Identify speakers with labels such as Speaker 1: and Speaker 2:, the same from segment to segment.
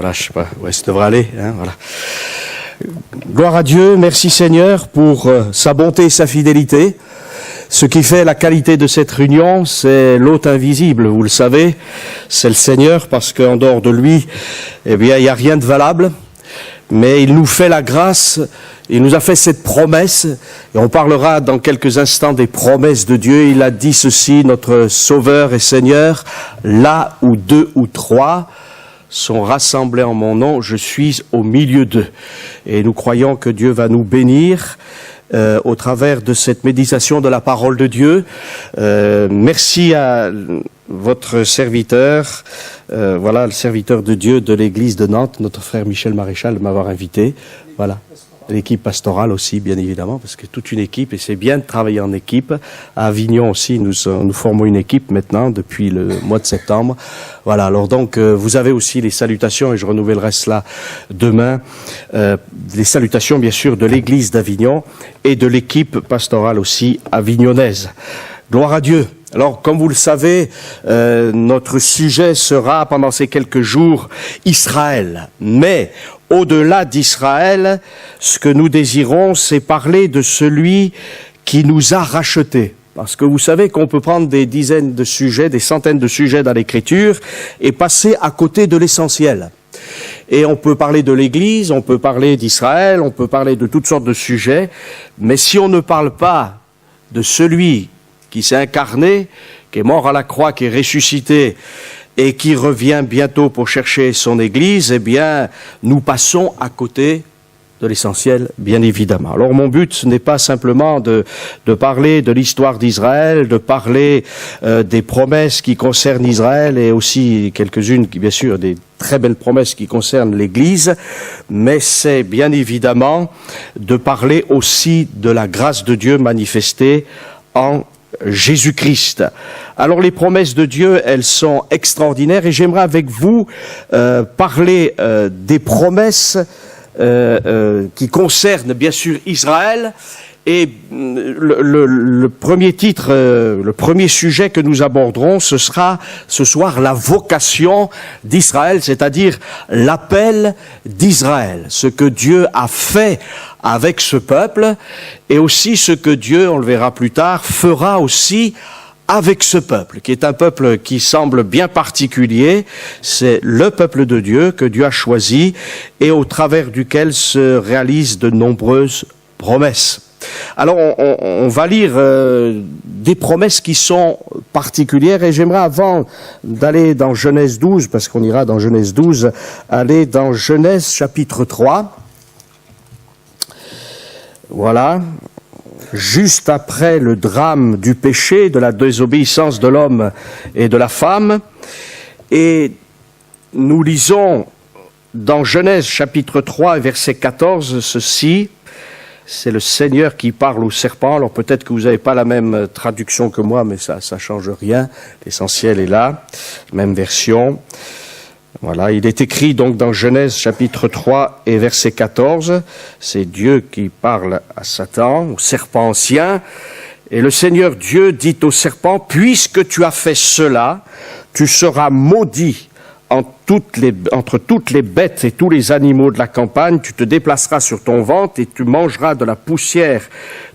Speaker 1: voilà, je sais pas où est-ce que ça devrait aller, hein, voilà. Gloire à Dieu, merci Seigneur pour sa bonté et sa fidélité. Ce qui fait la qualité de cette réunion, c'est l'hôte invisible, vous le savez, c'est le Seigneur, parce qu'en dehors de lui, eh bien, il n'y a rien de valable. Mais il nous fait la grâce, il nous a fait cette promesse, et on parlera dans quelques instants des promesses de Dieu. Il a dit ceci, notre Sauveur et Seigneur, là où 2 ou 3 sont rassemblés en mon nom, je suis au milieu d'eux. Et nous croyons que Dieu va nous bénir au travers de cette méditation de la parole de Dieu. Merci à votre serviteur, voilà, le serviteur de Dieu de l'église de Nantes, notre frère Michel Maréchal, de m'avoir invité. Voilà. L'équipe pastorale aussi, bien évidemment, parce que toute une équipe, et c'est bien de travailler en équipe. À Avignon aussi, nous formons une équipe maintenant, depuis le mois de septembre. Voilà, alors donc, vous avez aussi les salutations, et je renouvellerai cela demain, les salutations, bien sûr, de l'église d'Avignon, et de l'équipe pastorale aussi avignonnaise. Gloire à Dieu. Alors, comme vous le savez, notre sujet sera, pendant ces quelques jours, Israël. Mais, au-delà d'Israël, ce que nous désirons, c'est parler de celui qui nous a rachetés. Parce que vous savez qu'on peut prendre des dizaines de sujets, des centaines de sujets dans l'Écriture, et passer à côté de l'essentiel. Et on peut parler de l'Église, on peut parler d'Israël, on peut parler de toutes sortes de sujets, mais si on ne parle pas de celui qui s'est incarné, qui est mort à la croix, qui est ressuscité et qui revient bientôt pour chercher son Église, eh bien, nous passons à côté de l'essentiel, bien évidemment. Alors, mon but, ce n'est pas simplement de parler de l'histoire d'Israël, de parler des promesses qui concernent Israël et aussi quelques-unes, bien sûr, des très belles promesses qui concernent l'Église, mais c'est bien évidemment de parler aussi de la grâce de Dieu manifestée en Jésus-Christ. Alors les promesses de Dieu, elles sont extraordinaires et j'aimerais avec vous parler des promesses qui concernent bien sûr Israël. Et le premier titre, le premier sujet que nous aborderons, ce sera ce soir la vocation d'Israël, c'est-à-dire l'appel d'Israël, ce que Dieu a fait avec ce peuple et aussi ce que Dieu, on le verra plus tard, fera aussi avec ce peuple, qui est un peuple qui semble bien particulier. C'est le peuple de Dieu que Dieu a choisi et au travers duquel se réalisent de nombreuses promesses. Alors, on va lire des promesses qui sont particulières et j'aimerais, avant d'aller dans Genèse 12, parce qu'on ira dans Genèse 12, aller dans Genèse chapitre 3. Voilà. Juste après le drame du péché, de la désobéissance de l'homme et de la femme. Et nous lisons dans Genèse chapitre 3, verset 14, ceci. C'est le Seigneur qui parle au serpent. Alors peut-être que vous n'avez pas la même traduction que moi, mais ça change rien. L'essentiel est là, même version. Voilà, il est écrit donc dans Genèse chapitre 3 et verset 14. C'est Dieu qui parle à Satan, au serpent ancien. Et le Seigneur Dieu dit au serpent, « Puisque tu as fait cela, tu seras maudit entre toutes les bêtes et tous les animaux de la campagne, tu te déplaceras sur ton ventre et tu mangeras de la poussière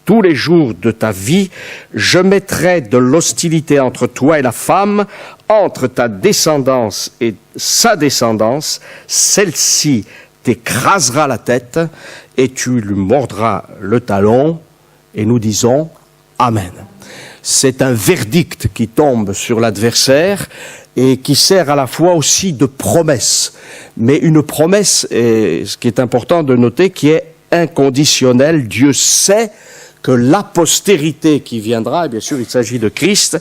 Speaker 1: tous les jours de ta vie. Je mettrai de l'hostilité entre toi et la femme, entre ta descendance et sa descendance. Celle-ci t'écrasera la tête et tu lui mordras le talon. » Et nous disons Amen. C'est un verdict qui tombe sur l'adversaire et qui sert à la fois aussi de promesse. Mais une promesse, et ce qui est important de noter, qui est inconditionnelle. Dieu sait que la postérité qui viendra, et bien sûr il s'agit de Christ,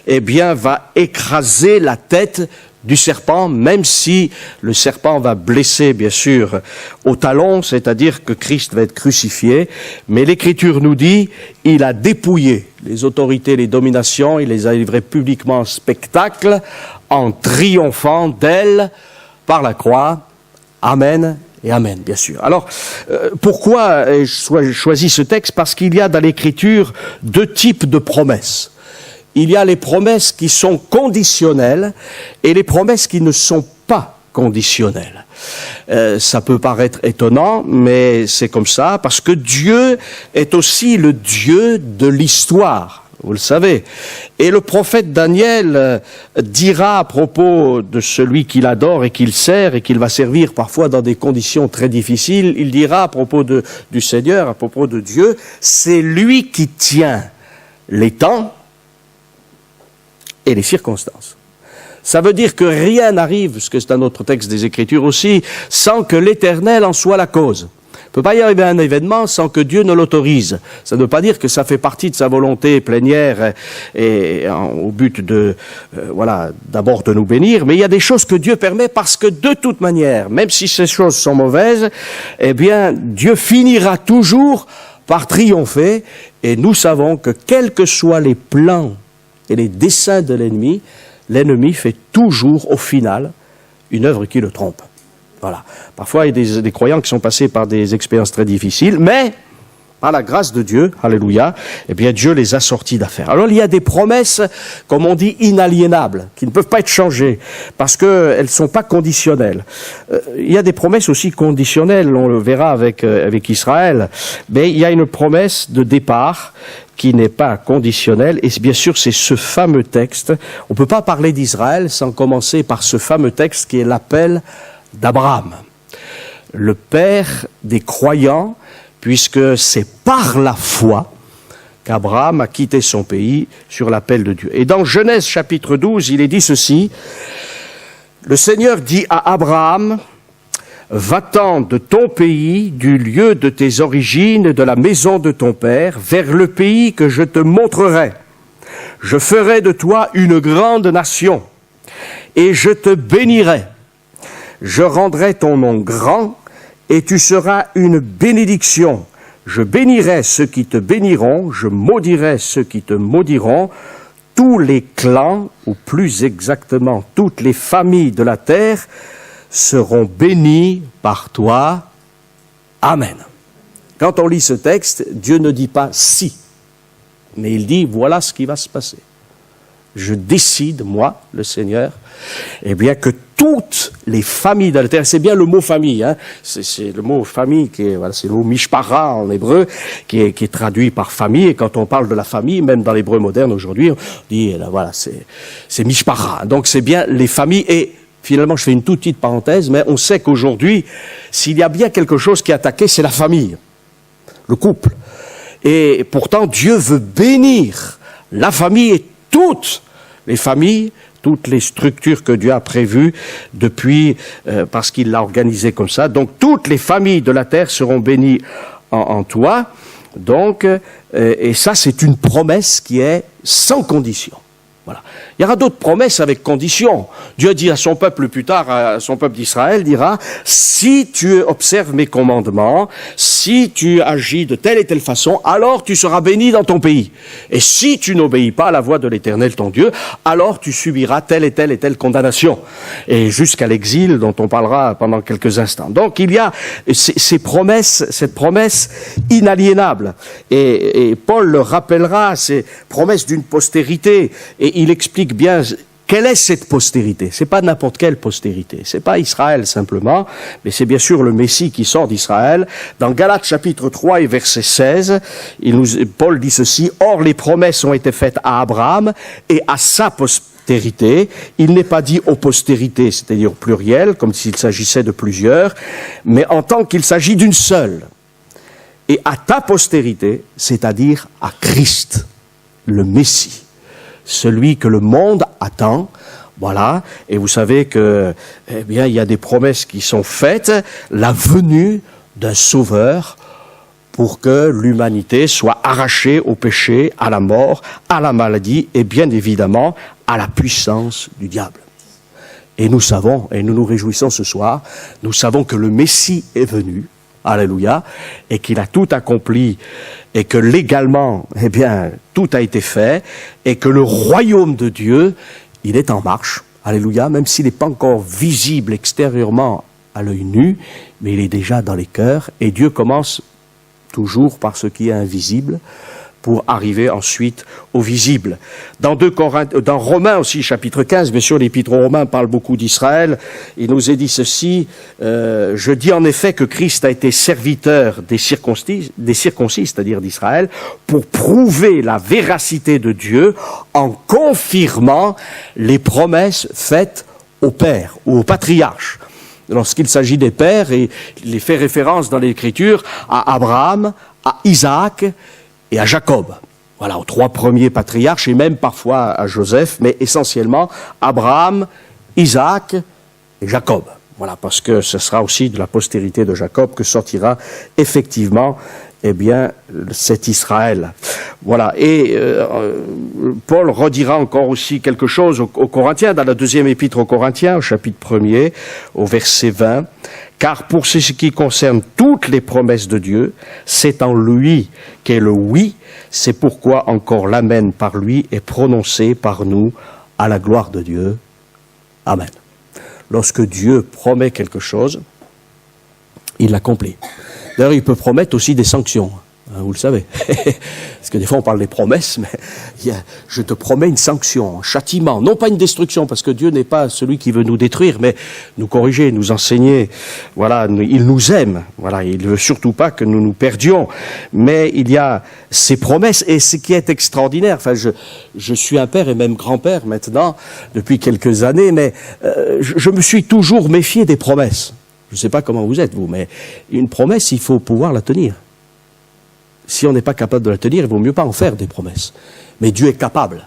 Speaker 1: eh bien va écraser la tête du serpent, même si le serpent va blesser, bien sûr, au talon, c'est-à-dire que Christ va être crucifié. Mais l'Écriture nous dit, il a dépouillé les autorités, les dominations, il les a livrées publiquement en spectacle, en triomphant d'elles par la croix. Amen et Amen, bien sûr. Alors, pourquoi ai-je choisi ce texte? Parce qu'il y a dans l'Écriture deux types de promesses. Il y a les promesses qui sont conditionnelles et les promesses qui ne sont pas conditionnel. Ça peut paraître étonnant, mais c'est comme ça, parce que Dieu est aussi le Dieu de l'histoire. Vous le savez. Et le prophète Daniel dira à propos de celui qu'il adore et qu'il sert et qu'il va servir parfois dans des conditions très difficiles, il dira à propos du Seigneur, à propos de Dieu, c'est lui qui tient les temps et les circonstances. Ça veut dire que rien n'arrive, parce que c'est un autre texte des Écritures aussi, sans que l'Éternel en soit la cause. Il ne peut pas y arriver un événement sans que Dieu ne l'autorise. Ça ne veut pas dire que ça fait partie de sa volonté plénière au but de, d'abord de nous bénir, mais il y a des choses que Dieu permet parce que de toute manière, même si ces choses sont mauvaises, eh bien, Dieu finira toujours par triompher, et nous savons que quels que soient les plans et les desseins de l'ennemi fait toujours, au final, une œuvre qui le trompe. Voilà. Parfois, il y a des croyants qui sont passés par des expériences très difficiles, mais par la grâce de Dieu, alléluia, eh bien Dieu les a sortis d'affaires. Alors il y a des promesses, comme on dit, inaliénables, qui ne peuvent pas être changées, parce qu'elles ne sont pas conditionnelles. Il y a des promesses aussi conditionnelles, on le verra avec Israël, mais il y a une promesse de départ qui n'est pas conditionnelle, et bien sûr c'est ce fameux texte. On ne peut pas parler d'Israël sans commencer par ce fameux texte qui est l'appel d'Abraham, le père des croyants, puisque c'est par la foi qu'Abraham a quitté son pays sur l'appel de Dieu. Et dans Genèse chapitre 12, il est dit ceci, le Seigneur dit à Abraham, va-t'en de ton pays, du lieu de tes origines, de la maison de ton père, vers le pays que je te montrerai. Je ferai de toi une grande nation, et je te bénirai. Je rendrai ton nom grand, et tu seras une bénédiction. Je bénirai ceux qui te béniront, je maudirai ceux qui te maudiront. Tous les clans, ou plus exactement toutes les familles de la terre, seront bénis par toi. Amen. Quand on lit ce texte, Dieu ne dit pas si, mais il dit voilà ce qui va se passer. Je décide, moi, le Seigneur, eh bien que toutes les familles de la terre, c'est bien le mot famille, hein, c'est le mot famille qui est, voilà, c'est le mot mishpara en hébreu, qui est traduit par famille, et quand on parle de la famille, même dans l'hébreu moderne aujourd'hui, on dit, là, voilà, c'est mishpara. Donc c'est bien les familles, et finalement je fais une toute petite parenthèse, mais on sait qu'aujourd'hui, s'il y a bien quelque chose qui est attaqué, c'est la famille, le couple. Et pourtant Dieu veut bénir la famille et toutes les familles, toutes les structures que Dieu a prévues depuis, parce qu'il l'a organisé comme ça. Donc toutes les familles de la terre seront bénies en toi. Donc, et ça c'est une promesse qui est sans condition. Voilà. Il y aura d'autres promesses avec conditions. Dieu dit à son peuple plus tard, à son peuple d'Israël, dira, si tu observes mes commandements, si tu agis de telle et telle façon, alors tu seras béni dans ton pays. Et si tu n'obéis pas à la voix de l'Éternel ton Dieu, alors tu subiras telle et telle et telle condamnation. Et jusqu'à l'exil dont on parlera pendant quelques instants. Donc il y a ces promesses, cette promesse inaliénable. Et Paul le rappellera, ces promesses d'une postérité. Et il explique bien quelle est cette postérité. C'est pas n'importe quelle postérité. C'est pas Israël simplement, mais c'est bien sûr le Messie qui sort d'Israël. Dans Galates chapitre 3 et verset 16, Paul dit ceci, « Or les promesses ont été faites à Abraham et à sa postérité. Il n'est pas dit aux postérités, c'est-à-dire au pluriel, comme s'il s'agissait de plusieurs, mais en tant qu'il s'agit d'une seule. Et à ta postérité, c'est-à-dire à Christ, le Messie. » Celui que le monde attend, voilà, et vous savez que, eh bien, il y a des promesses qui sont faites, la venue d'un sauveur pour que l'humanité soit arrachée au péché, à la mort, à la maladie et bien évidemment à la puissance du diable. Et nous savons, et nous nous réjouissons ce soir, nous savons que le Messie est venu, alléluia, et qu'il a tout accompli, et que légalement, eh bien, tout a été fait, et que le royaume de Dieu, il est en marche, alléluia, même s'il n'est pas encore visible extérieurement à l'œil nu, mais il est déjà dans les cœurs, et Dieu commence toujours par ce qui est invisible, pour arriver ensuite au visible. Dans Romains aussi, chapitre 15, bien sûr, l'épître aux Romains parle beaucoup d'Israël. Il nous est dit ceci, je dis en effet que Christ a été serviteur des circoncis, c'est-à-dire d'Israël, pour prouver la véracité de Dieu en confirmant les promesses faites aux pères ou aux patriarches. Lorsqu'il s'agit des pères, et il fait référence dans l'Écriture à Abraham, à Isaac et à Jacob. Voilà, aux 3 premiers patriarches et même parfois à Joseph, mais essentiellement Abraham, Isaac et Jacob. Voilà, parce que ce sera aussi de la postérité de Jacob que sortira effectivement, eh bien, cet Israël. Voilà, et Paul redira encore aussi quelque chose aux Corinthiens, dans la 2e épître aux Corinthiens, au chapitre 1er, au verset 20, « Car pour ce qui concerne toutes les promesses de Dieu, c'est en lui qu'est le oui, c'est pourquoi encore l'amen par lui est prononcé par nous à la gloire de Dieu. Amen. » Lorsque Dieu promet quelque chose, il l'accomplit. D'ailleurs, il peut promettre aussi des sanctions, hein, vous le savez. Parce que des fois, on parle des promesses, mais je te promets une sanction, un châtiment, non pas une destruction, parce que Dieu n'est pas celui qui veut nous détruire, mais nous corriger, nous enseigner. Voilà, il nous aime. Voilà, il ne veut surtout pas que nous nous perdions. Mais il y a ces promesses, et ce qui est extraordinaire, enfin, je suis un père et même grand-père maintenant, depuis quelques années, mais je me suis toujours méfié des promesses. Je ne sais pas comment vous êtes, vous, mais une promesse, il faut pouvoir la tenir. Si on n'est pas capable de la tenir, il vaut mieux pas en faire des promesses. Mais Dieu est capable,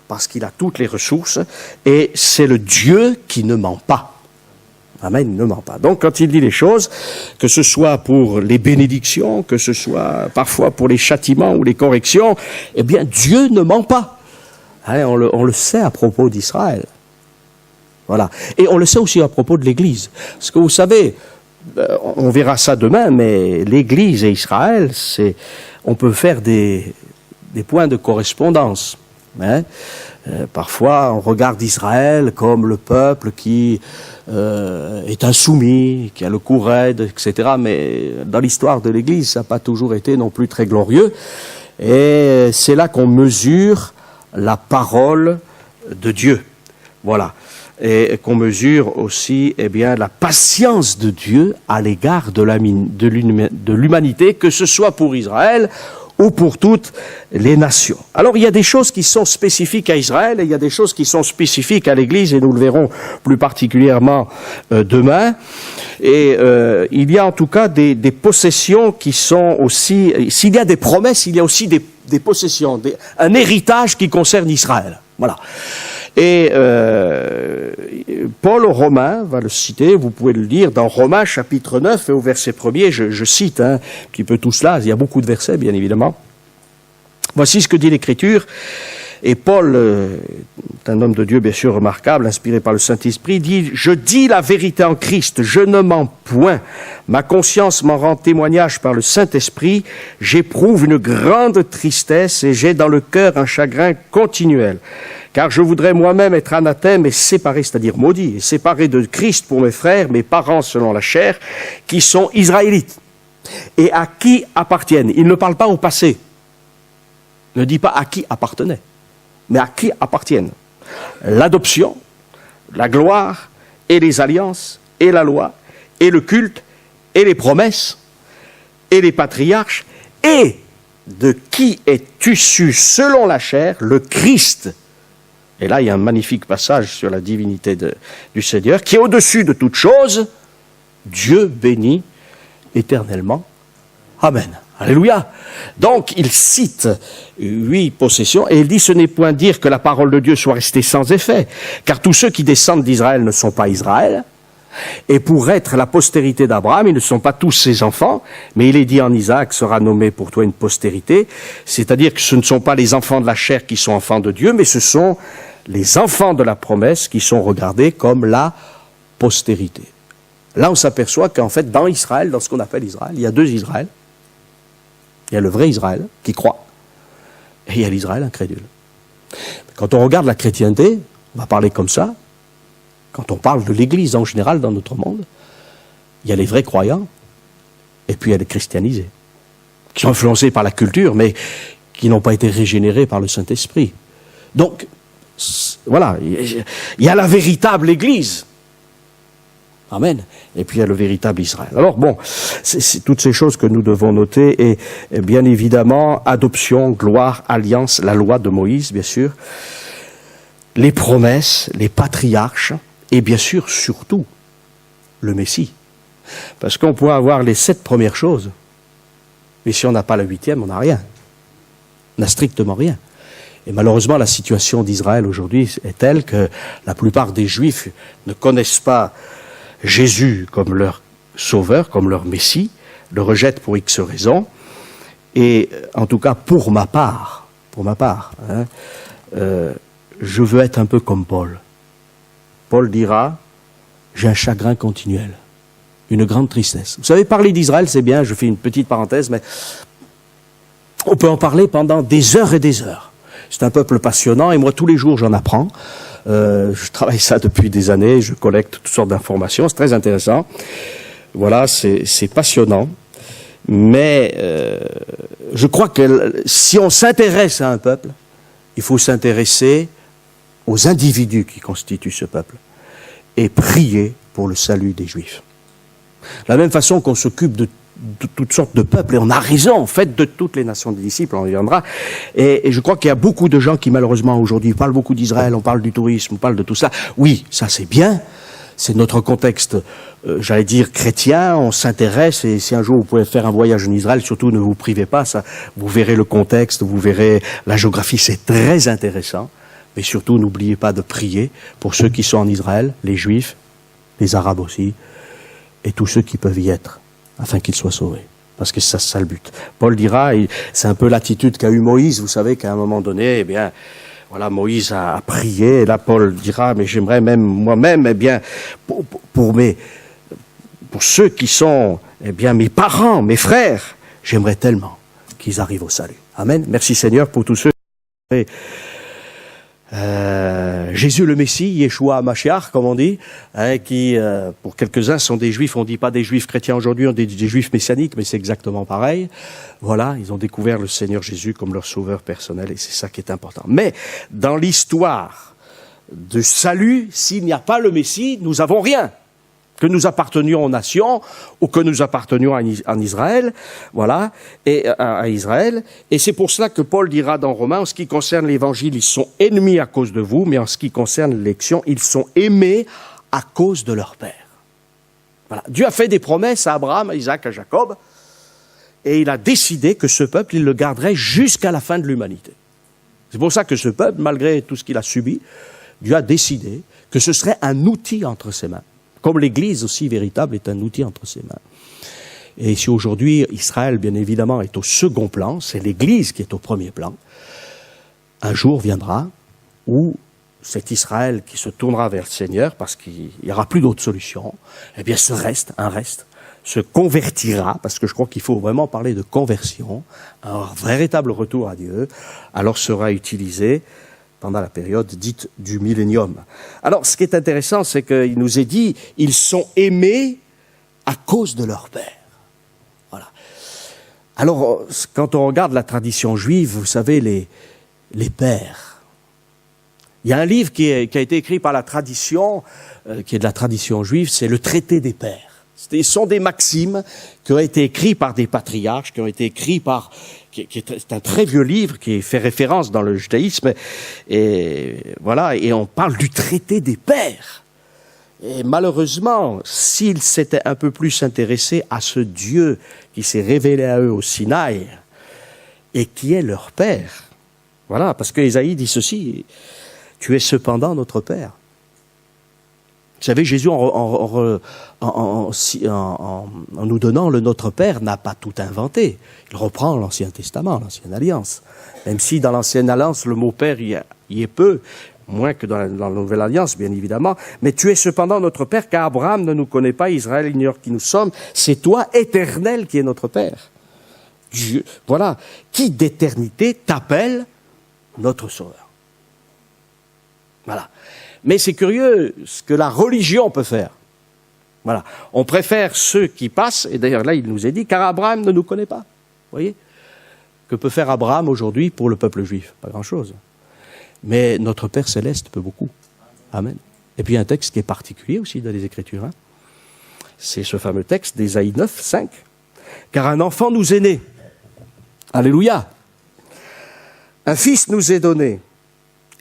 Speaker 1: parce qu'il a toutes les ressources, et c'est le Dieu qui ne ment pas. Amen, il ne ment pas. Donc, quand il dit les choses, que ce soit pour les bénédictions, que ce soit parfois pour les châtiments ou les corrections, eh bien, Dieu ne ment pas. Hein, on le sait à propos d'Israël. Voilà. Et on le sait aussi à propos de l'Église. Parce que vous savez, on verra ça demain, mais l'Église et Israël, on peut faire des points de correspondance. Hein. Parfois, on regarde Israël comme le peuple qui est insoumis, qui a le cou raide, etc. Mais dans l'histoire de l'Église, ça n'a pas toujours été non plus très glorieux. Et c'est là qu'on mesure la parole de Dieu. Voilà. Et qu'on mesure aussi, eh bien, la patience de Dieu à l'égard de l'humanité, que ce soit pour Israël ou pour toutes les nations. Alors, il y a des choses qui sont spécifiques à Israël et il y a des choses qui sont spécifiques à l'Église, et nous le verrons plus particulièrement demain. Et il y a en tout cas des possessions qui sont aussi... S'il y a des promesses, il y a aussi des possessions, un héritage qui concerne Israël. Voilà. Et Paul aux Romains va le citer, vous pouvez le lire dans Romains chapitre 9 et au verset 1er, je cite un petit peu tout cela, il y a beaucoup de versets bien évidemment. Voici ce que dit l'Écriture, et Paul, est un homme de Dieu bien sûr remarquable, inspiré par le Saint-Esprit, dit « Je dis la vérité en Christ, je ne mens point, ma conscience m'en rend témoignage par le Saint-Esprit, j'éprouve une grande tristesse et j'ai dans le cœur un chagrin continuel. » Car je voudrais moi-même être anathème et séparé, c'est-à-dire maudit, et séparé de Christ pour mes frères, mes parents selon la chair, qui sont israélites, et à qui appartiennent. Il ne parle pas au passé. Ne dit pas à qui appartenait, mais à qui appartiennent. L'adoption, la gloire, et les alliances, et la loi, et le culte, et les promesses, et les patriarches, et de qui est issu selon la chair, le Christ. Et là, il y a un magnifique passage sur la divinité du Seigneur, qui est au-dessus de toute chose, Dieu béni éternellement. Amen. Alléluia. Donc, il cite 8 possessions, et il dit, ce n'est point dire que la parole de Dieu soit restée sans effet, car tous ceux qui descendent d'Israël ne sont pas Israël, et pour être la postérité d'Abraham, ils ne sont pas tous ses enfants, mais il est dit en Isaac sera nommé pour toi une postérité, c'est-à-dire que ce ne sont pas les enfants de la chair qui sont enfants de Dieu, mais ce sont les enfants de la promesse qui sont regardés comme la postérité. Là, on s'aperçoit qu'en fait, dans Israël, dans ce qu'on appelle Israël, il y a 2 Israël. Il y a le vrai Israël qui croit, et il y a l'Israël incrédule. Quand on regarde la chrétienté, on va parler comme ça, quand on parle de l'Église en général dans notre monde, il y a les vrais croyants, et puis il y a les christianisés, qui sont influencés par la culture, mais qui n'ont pas été régénérés par le Saint-Esprit. Donc, voilà, il y a la véritable Église. Amen. Et puis il y a le véritable Israël. Alors bon, c'est toutes ces choses que nous devons noter et bien évidemment, adoption, gloire, alliance, la loi de Moïse, bien sûr, les promesses, les patriarches et bien sûr, surtout, le Messie. Parce qu'on pourrait avoir les 7 premières choses, mais si on n'a pas la 8e, on n'a rien. On n'a strictement rien. Et malheureusement, la situation d'Israël aujourd'hui est telle que la plupart des Juifs ne connaissent pas Jésus comme leur sauveur, comme leur Messie, le rejettent pour X raisons. Et en tout cas, pour ma part, je veux être un peu comme Paul. Paul dira, j'ai un chagrin continuel, une grande tristesse. Vous savez, parler d'Israël, c'est bien, je fais une petite parenthèse, mais on peut en parler pendant des heures et des heures. C'est un peuple passionnant et moi, tous les jours, j'en apprends. Je travaille ça depuis des années, je collecte toutes sortes d'informations, c'est très intéressant. Voilà, c'est passionnant. Mais je crois que si on s'intéresse à un peuple, il faut s'intéresser aux individus qui constituent ce peuple et prier pour le salut des Juifs. De la même façon qu'on s'occupe de toutes sortes de peuples, et on a raison, en fait, de toutes les nations des disciples, on y viendra. Et je crois qu'il y a beaucoup de gens qui, malheureusement, aujourd'hui, parlent beaucoup d'Israël, on parle du tourisme, on parle de tout ça. Oui, ça c'est bien, c'est notre contexte, j'allais dire, chrétien, on s'intéresse, et si un jour vous pouvez faire un voyage en Israël, surtout ne vous privez pas, ça, vous verrez le contexte, vous verrez la géographie, c'est très intéressant. Mais surtout, n'oubliez pas de prier pour ceux qui sont en Israël, les Juifs, les Arabes aussi, et tous ceux qui peuvent y être, afin qu'ils soient sauvés. Parce que c'est ça le but. Paul dira, c'est un peu l'attitude qu'a eu Moïse, vous savez qu'à un moment donné, eh bien, voilà, Moïse a prié, et là Paul dira, mais j'aimerais même moi-même, eh bien, pour ceux qui sont, eh bien, mes parents, mes frères, j'aimerais tellement qu'ils arrivent au salut. Amen. Merci Seigneur pour tous ceux qui Jésus le Messie, Yeshua Mashiach, comme on dit, hein, qui, pour quelques-uns, sont des Juifs. On ne dit pas des Juifs chrétiens aujourd'hui, on dit des Juifs messianiques, mais c'est exactement pareil. Voilà, ils ont découvert le Seigneur Jésus comme leur sauveur personnel, et c'est ça qui est important. Mais dans l'histoire du salut, s'il n'y a pas le Messie, nous n'avons rien. Que nous appartenions aux nations ou que nous appartenions en Israël, voilà, et à Israël. Et c'est pour cela que Paul dira dans Romains, en ce qui concerne l'évangile, ils sont ennemis à cause de vous, mais en ce qui concerne l'élection, ils sont aimés à cause de leur Père. Voilà. Dieu a fait des promesses à Abraham, à Isaac, à Jacob, et il a décidé que ce peuple, il le garderait jusqu'à la fin de l'humanité. C'est pour ça que ce peuple, malgré tout ce qu'il a subi, Dieu a décidé que ce serait un outil entre ses mains. Comme l'Église aussi véritable est un outil entre ses mains. Et si aujourd'hui Israël, bien évidemment, est au second plan, c'est l'Église qui est au premier plan, un jour viendra où cet Israël qui se tournera vers le Seigneur, parce qu'il n'y aura plus d'autre solution, eh bien ce reste, se convertira, parce que je crois qu'il faut vraiment parler de conversion, un véritable retour à Dieu, alors sera utilisé pendant la période dite du millénium. Alors, ce qui est intéressant, c'est qu'il nous est dit, ils sont aimés à cause de leur Père. Voilà. Alors, quand on regarde la tradition juive, vous savez, les pères. Il y a un livre qui a été écrit par la tradition, qui est de la tradition juive, c'est le traité des pères. Ce sont des maximes qui ont été écrits par des patriarches, qui ont été écrits par... C'est un très vieux livre qui fait référence dans le judaïsme, et voilà, et on parle du traité des pères. Et malheureusement, s'ils s'étaient un peu plus intéressés à ce Dieu qui s'est révélé à eux au Sinaï, et qui est leur Père, voilà, parce que Ésaïe dit ceci, « Tu es cependant notre Père ». Vous savez, Jésus, en nous donnant le Notre Père, n'a pas tout inventé. Il reprend l'Ancien Testament, l'Ancienne Alliance. Même si dans l'Ancienne Alliance, le mot Père y est peu, moins que dans la Nouvelle Alliance, bien évidemment. Mais tu es cependant notre Père, car Abraham ne nous connaît pas, Israël ignore qui nous sommes. C'est toi, Éternel, qui est notre Père. Dieu, voilà, qui d'éternité t'appelle notre Sauveur. Voilà. Mais c'est curieux ce que la religion peut faire. Voilà. On préfère ceux qui passent, et d'ailleurs là il nous est dit, car Abraham ne nous connaît pas. Vous voyez ? que peut faire Abraham aujourd'hui pour le peuple juif? Pas grand-chose. Mais notre Père Céleste peut beaucoup. Amen. Et puis un texte qui est particulier aussi dans les Écritures. Hein. C'est ce fameux texte d'Ésaïe 9, 5. Car un enfant nous est né. Alléluia. Un fils nous est donné.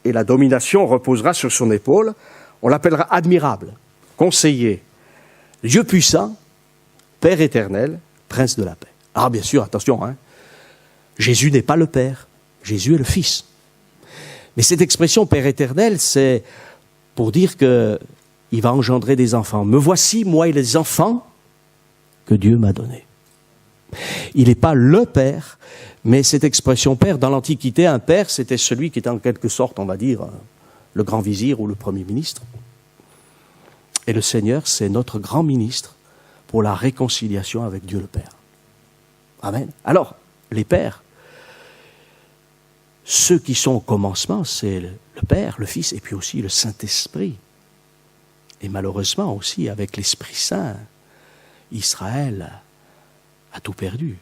Speaker 1: Et la domination reposera sur son épaule. On l'appellera admirable, conseiller, Dieu puissant, Père éternel, Prince de la paix. Alors bien sûr, attention, hein, Jésus n'est pas le Père, Jésus est le Fils. Mais cette expression Père éternel, c'est pour dire qu'il va engendrer des enfants. Me voici, moi et les enfants que Dieu m'a donnés. Il n'est pas le Père, mais cette expression Père, dans l'Antiquité, un Père, c'était celui qui était en quelque sorte, on va dire, le grand vizir ou le premier ministre. Et le Seigneur, c'est notre grand ministre pour la réconciliation avec Dieu le Père. Amen. Alors, les pères, ceux qui sont au commencement, c'est le Père, le Fils et puis aussi le Saint-Esprit. Et malheureusement aussi, avec l'Esprit Saint, Israël a tout perdu.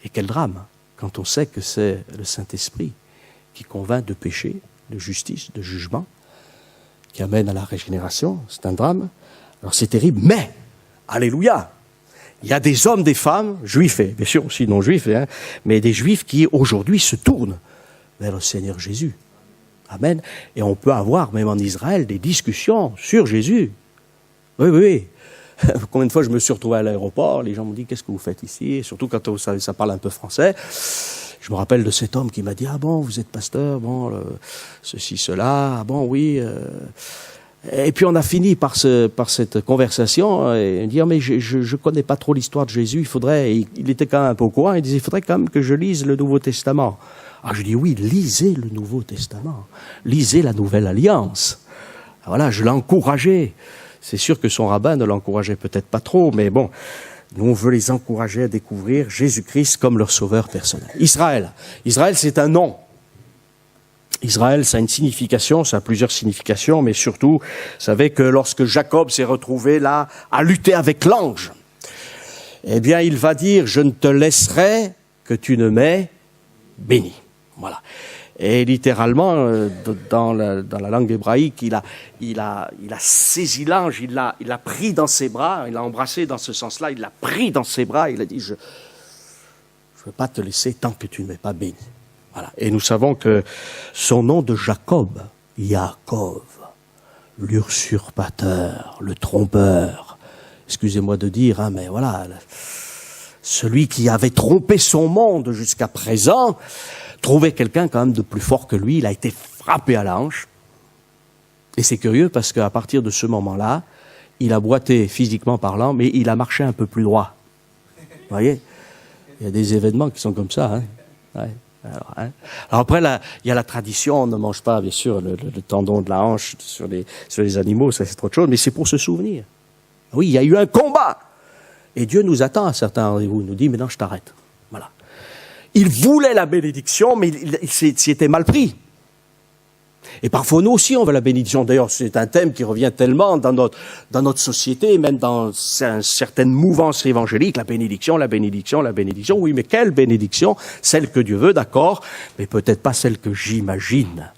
Speaker 1: Et quel drame, quand on sait que c'est le Saint-Esprit qui convainc de péché, de justice, de jugement, qui amène à la régénération. C'est un drame. Alors c'est terrible, mais, alléluia, il y a des hommes, des femmes, juifs et bien sûr aussi non juifs, hein, mais des juifs qui aujourd'hui se tournent vers le Seigneur Jésus. Amen. Et on peut avoir, même en Israël, des discussions sur Jésus. Oui, oui, oui. Combien de fois je me suis retrouvé à l'aéroport, les gens m'ont dit, qu'est-ce que vous faites ici? Et surtout quand ça parle un peu français. Je me rappelle de cet homme qui m'a dit, ah bon, vous êtes pasteur, bon, ceci, cela, ah bon, oui. Et puis on a fini par cette conversation, et dire, mais je connais pas trop l'histoire de Jésus, il était quand même un peu au courant, il disait, il faudrait quand même que je lise le Nouveau Testament. Ah, je dis, oui, lisez le Nouveau Testament, lisez la Nouvelle Alliance. Voilà, je l'ai encouragé. C'est sûr que son rabbin ne l'encourageait peut-être pas trop, mais bon, nous on veut les encourager à découvrir Jésus-Christ comme leur sauveur personnel. Israël. Israël, c'est un nom. Israël, ça a une signification, ça a plusieurs significations, mais surtout, vous savez que lorsque Jacob s'est retrouvé là à lutter avec l'ange, eh bien, il va dire, je ne te laisserai que tu ne m'aies béni. Voilà. Et littéralement, dans la langue hébraïque, il a saisi l'ange, il l'a pris dans ses bras, il l'a embrassé dans ce sens-là, il l'a pris dans ses bras, il a dit, je ne veux pas te laisser tant que tu ne m'es pas béni. Voilà. Et nous savons que son nom de Jacob, Yaakov, l'usurpateur, le trompeur, excusez-moi de dire, hein, mais voilà, celui qui avait trompé son monde jusqu'à présent, trouvait quelqu'un quand même de plus fort que lui, il a été frappé à la hanche. Et c'est curieux parce qu'à partir de ce moment-là, il a boité physiquement parlant, mais il a marché un peu plus droit. Vous voyez? Il y a des événements qui sont comme ça. Hein? Ouais. Alors après, là, il y a la tradition, on ne mange pas, bien sûr, le tendon de la hanche sur les animaux, ça c'est autre chose, mais c'est pour se souvenir. Oui, il y a eu un combat. Et Dieu nous attend à certains rendez-vous, il nous dit, maintenant je t'arrête. Voilà. Il voulait la bénédiction, mais il s'y était mal pris. Et parfois, nous aussi, on veut la bénédiction. D'ailleurs, c'est un thème qui revient tellement dans notre société, même dans certaines mouvances évangéliques, la bénédiction, la bénédiction, la bénédiction. Oui, mais quelle bénédiction? Celle que Dieu veut, d'accord, mais peut-être pas celle que j'imagine.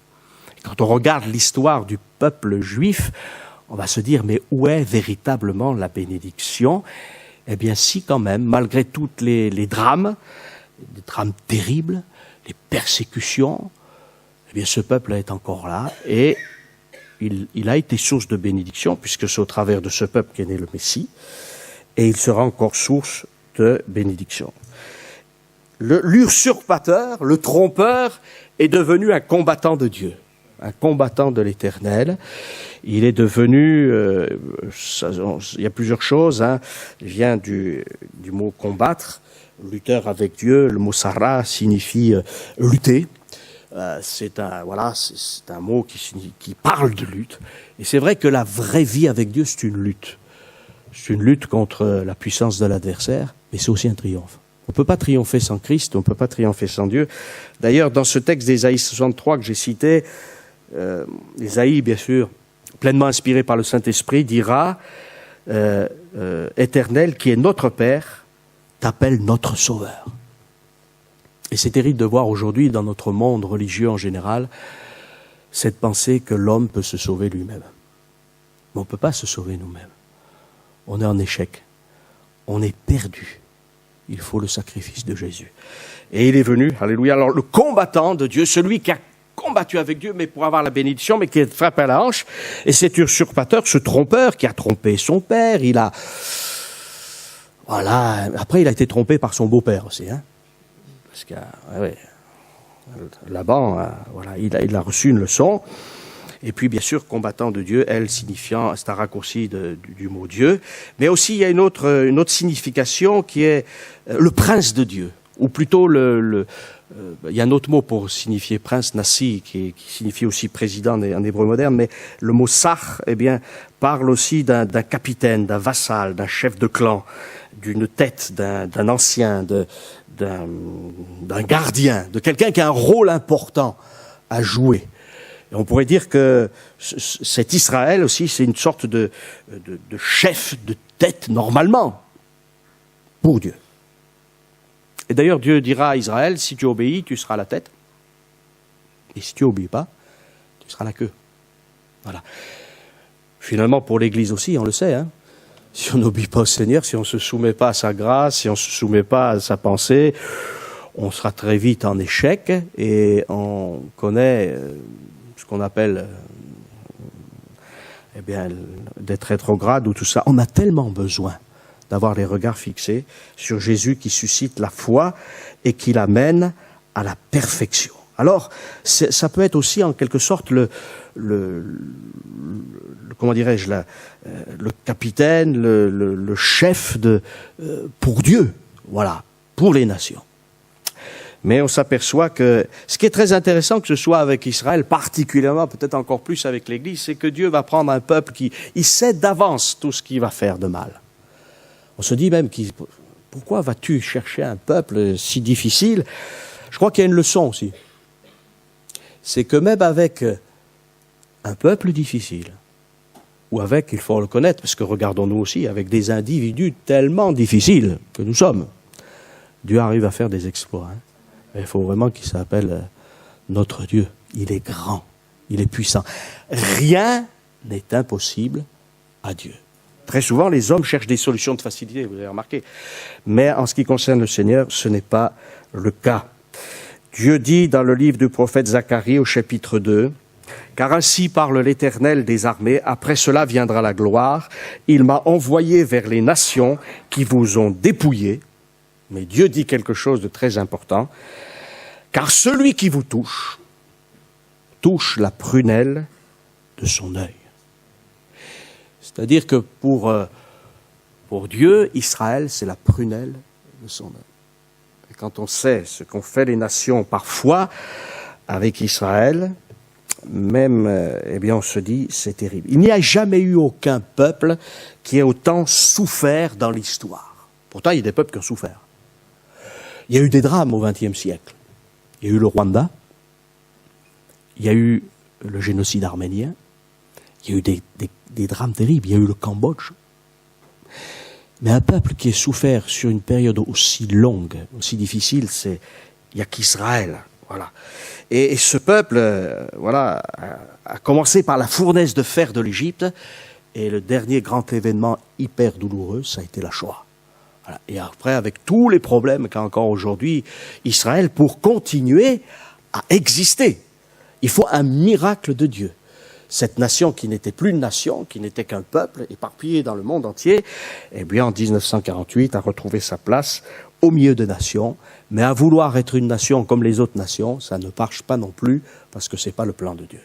Speaker 1: Quand on regarde l'histoire du peuple juif, on va se dire, mais où est véritablement la bénédiction? Eh bien, si quand même, malgré toutes les drames terribles, les persécutions, eh bien, ce peuple est encore là et il a été source de bénédiction puisque c'est au travers de ce peuple qu'est né le Messie et il sera encore source de bénédiction. L'usurpateur, le trompeur est devenu un combattant de Dieu, un combattant de l'Éternel. Il est devenu, il y a plusieurs choses, hein, il vient du mot combattre, lutteur avec Dieu, le mot Sarah signifie lutter. C'est un mot qui parle de lutte. Et c'est vrai que la vraie vie avec Dieu, c'est une lutte. C'est une lutte contre la puissance de l'adversaire, mais c'est aussi un triomphe. On ne peut pas triompher sans Christ, on ne peut pas triompher sans Dieu. D'ailleurs, dans ce texte d'Ésaïe 63 que j'ai cité, Ésaïe, bien sûr, pleinement inspiré par le Saint-Esprit, dira Éternel, qui est notre Père, t'appelle notre Sauveur. Et c'est terrible de voir aujourd'hui, dans notre monde religieux en général, cette pensée que l'homme peut se sauver lui-même. Mais on ne peut pas se sauver nous-mêmes. On est en échec. On est perdu. Il faut le sacrifice de Jésus. Et il est venu, alléluia, alors le combattant de Dieu, celui qui a combattu avec Dieu, mais pour avoir la bénédiction, mais qui est frappé à la hanche, et cet usurpateur, ce trompeur, qui a trompé son père, voilà, après il a été trompé par son beau-père aussi, hein. Parce que, ouais, Laban, voilà, il a reçu une leçon. Et puis, bien sûr, combattant de Dieu, elle signifiant, c'est un raccourci du mot Dieu. Mais aussi, il y a une autre signification qui est le prince de Dieu. Ou plutôt, il y a un autre mot pour signifier prince, Nassi, qui signifie aussi président en hébreu moderne. Mais le mot Sar, eh bien, parle aussi d'un capitaine, d'un vassal, d'un chef de clan, d'une tête, d'un ancien, d'un gardien, de quelqu'un qui a un rôle important à jouer. Et on pourrait dire que cet Israël aussi, c'est une sorte de chef, de tête, normalement, pour Dieu. Et d'ailleurs, Dieu dira à Israël, si tu obéis, tu seras la tête. Et si tu n'obéis pas, tu seras la queue. Voilà. Finalement, pour l'Église aussi, on le sait, hein. Si on n'obéit pas au Seigneur, si on ne se soumet pas à sa grâce, si on ne se soumet pas à sa pensée, on sera très vite en échec et on connaît ce qu'on appelle d'être rétrograde ou tout ça. On a tellement besoin d'avoir les regards fixés sur Jésus qui suscite la foi et qui l'amène à la perfection. Alors, ça peut être aussi en quelque sorte comment dirais-je, le capitaine, le chef pour Dieu, voilà, pour les nations. Mais on s'aperçoit que ce qui est très intéressant, que ce soit avec Israël, particulièrement, peut-être encore plus avec l'Église, c'est que Dieu va prendre un peuple il sait d'avance tout ce qu'il va faire de mal. On se dit même, pourquoi vas-tu chercher un peuple si difficile? Je crois qu'il y a une leçon aussi. C'est que même avec un peuple difficile, ou avec, il faut le connaître, parce que regardons-nous aussi, avec des individus tellement difficiles que nous sommes, Dieu arrive à faire des exploits. Hein. Il faut vraiment qu'il s'appelle notre Dieu. Il est grand, il est puissant. Rien n'est impossible à Dieu. Très souvent, les hommes cherchent des solutions de facilité, vous avez remarqué. Mais en ce qui concerne le Seigneur, ce n'est pas le cas. Dieu dit dans le livre du prophète Zacharie au chapitre 2, « Car ainsi parle l'Éternel des armées, après cela viendra la gloire. Il m'a envoyé vers les nations qui vous ont dépouillés. » Mais Dieu dit quelque chose de très important. « Car celui qui vous touche, touche la prunelle de son œil. » C'est-à-dire que pour Dieu, Israël, c'est la prunelle de son œil. Et quand on sait ce qu'ont fait les nations parfois avec Israël, même, on se dit, c'est terrible. Il n'y a jamais eu aucun peuple qui ait autant souffert dans l'histoire. Pourtant, il y a des peuples qui ont souffert. Il y a eu des drames au XXe siècle. Il y a eu le Rwanda, il y a eu le génocide arménien, il y a eu des drames terribles, il y a eu le Cambodge. Mais un peuple qui ait souffert sur une période aussi longue, aussi difficile, il n'y a qu'Israël. Voilà. Et ce peuple, a commencé par la fournaise de fer de l'Égypte, et le dernier grand événement hyper douloureux, ça a été la Shoah. Voilà. Et après, avec tous les problèmes qu'a encore aujourd'hui Israël, pour continuer à exister, il faut un miracle de Dieu. Cette nation qui n'était plus une nation, qui n'était qu'un peuple éparpillé dans le monde entier, en 1948 a retrouvé sa place au milieu des nations, mais à vouloir être une nation comme les autres nations, ça ne marche pas non plus, parce que ce n'est pas le plan de Dieu.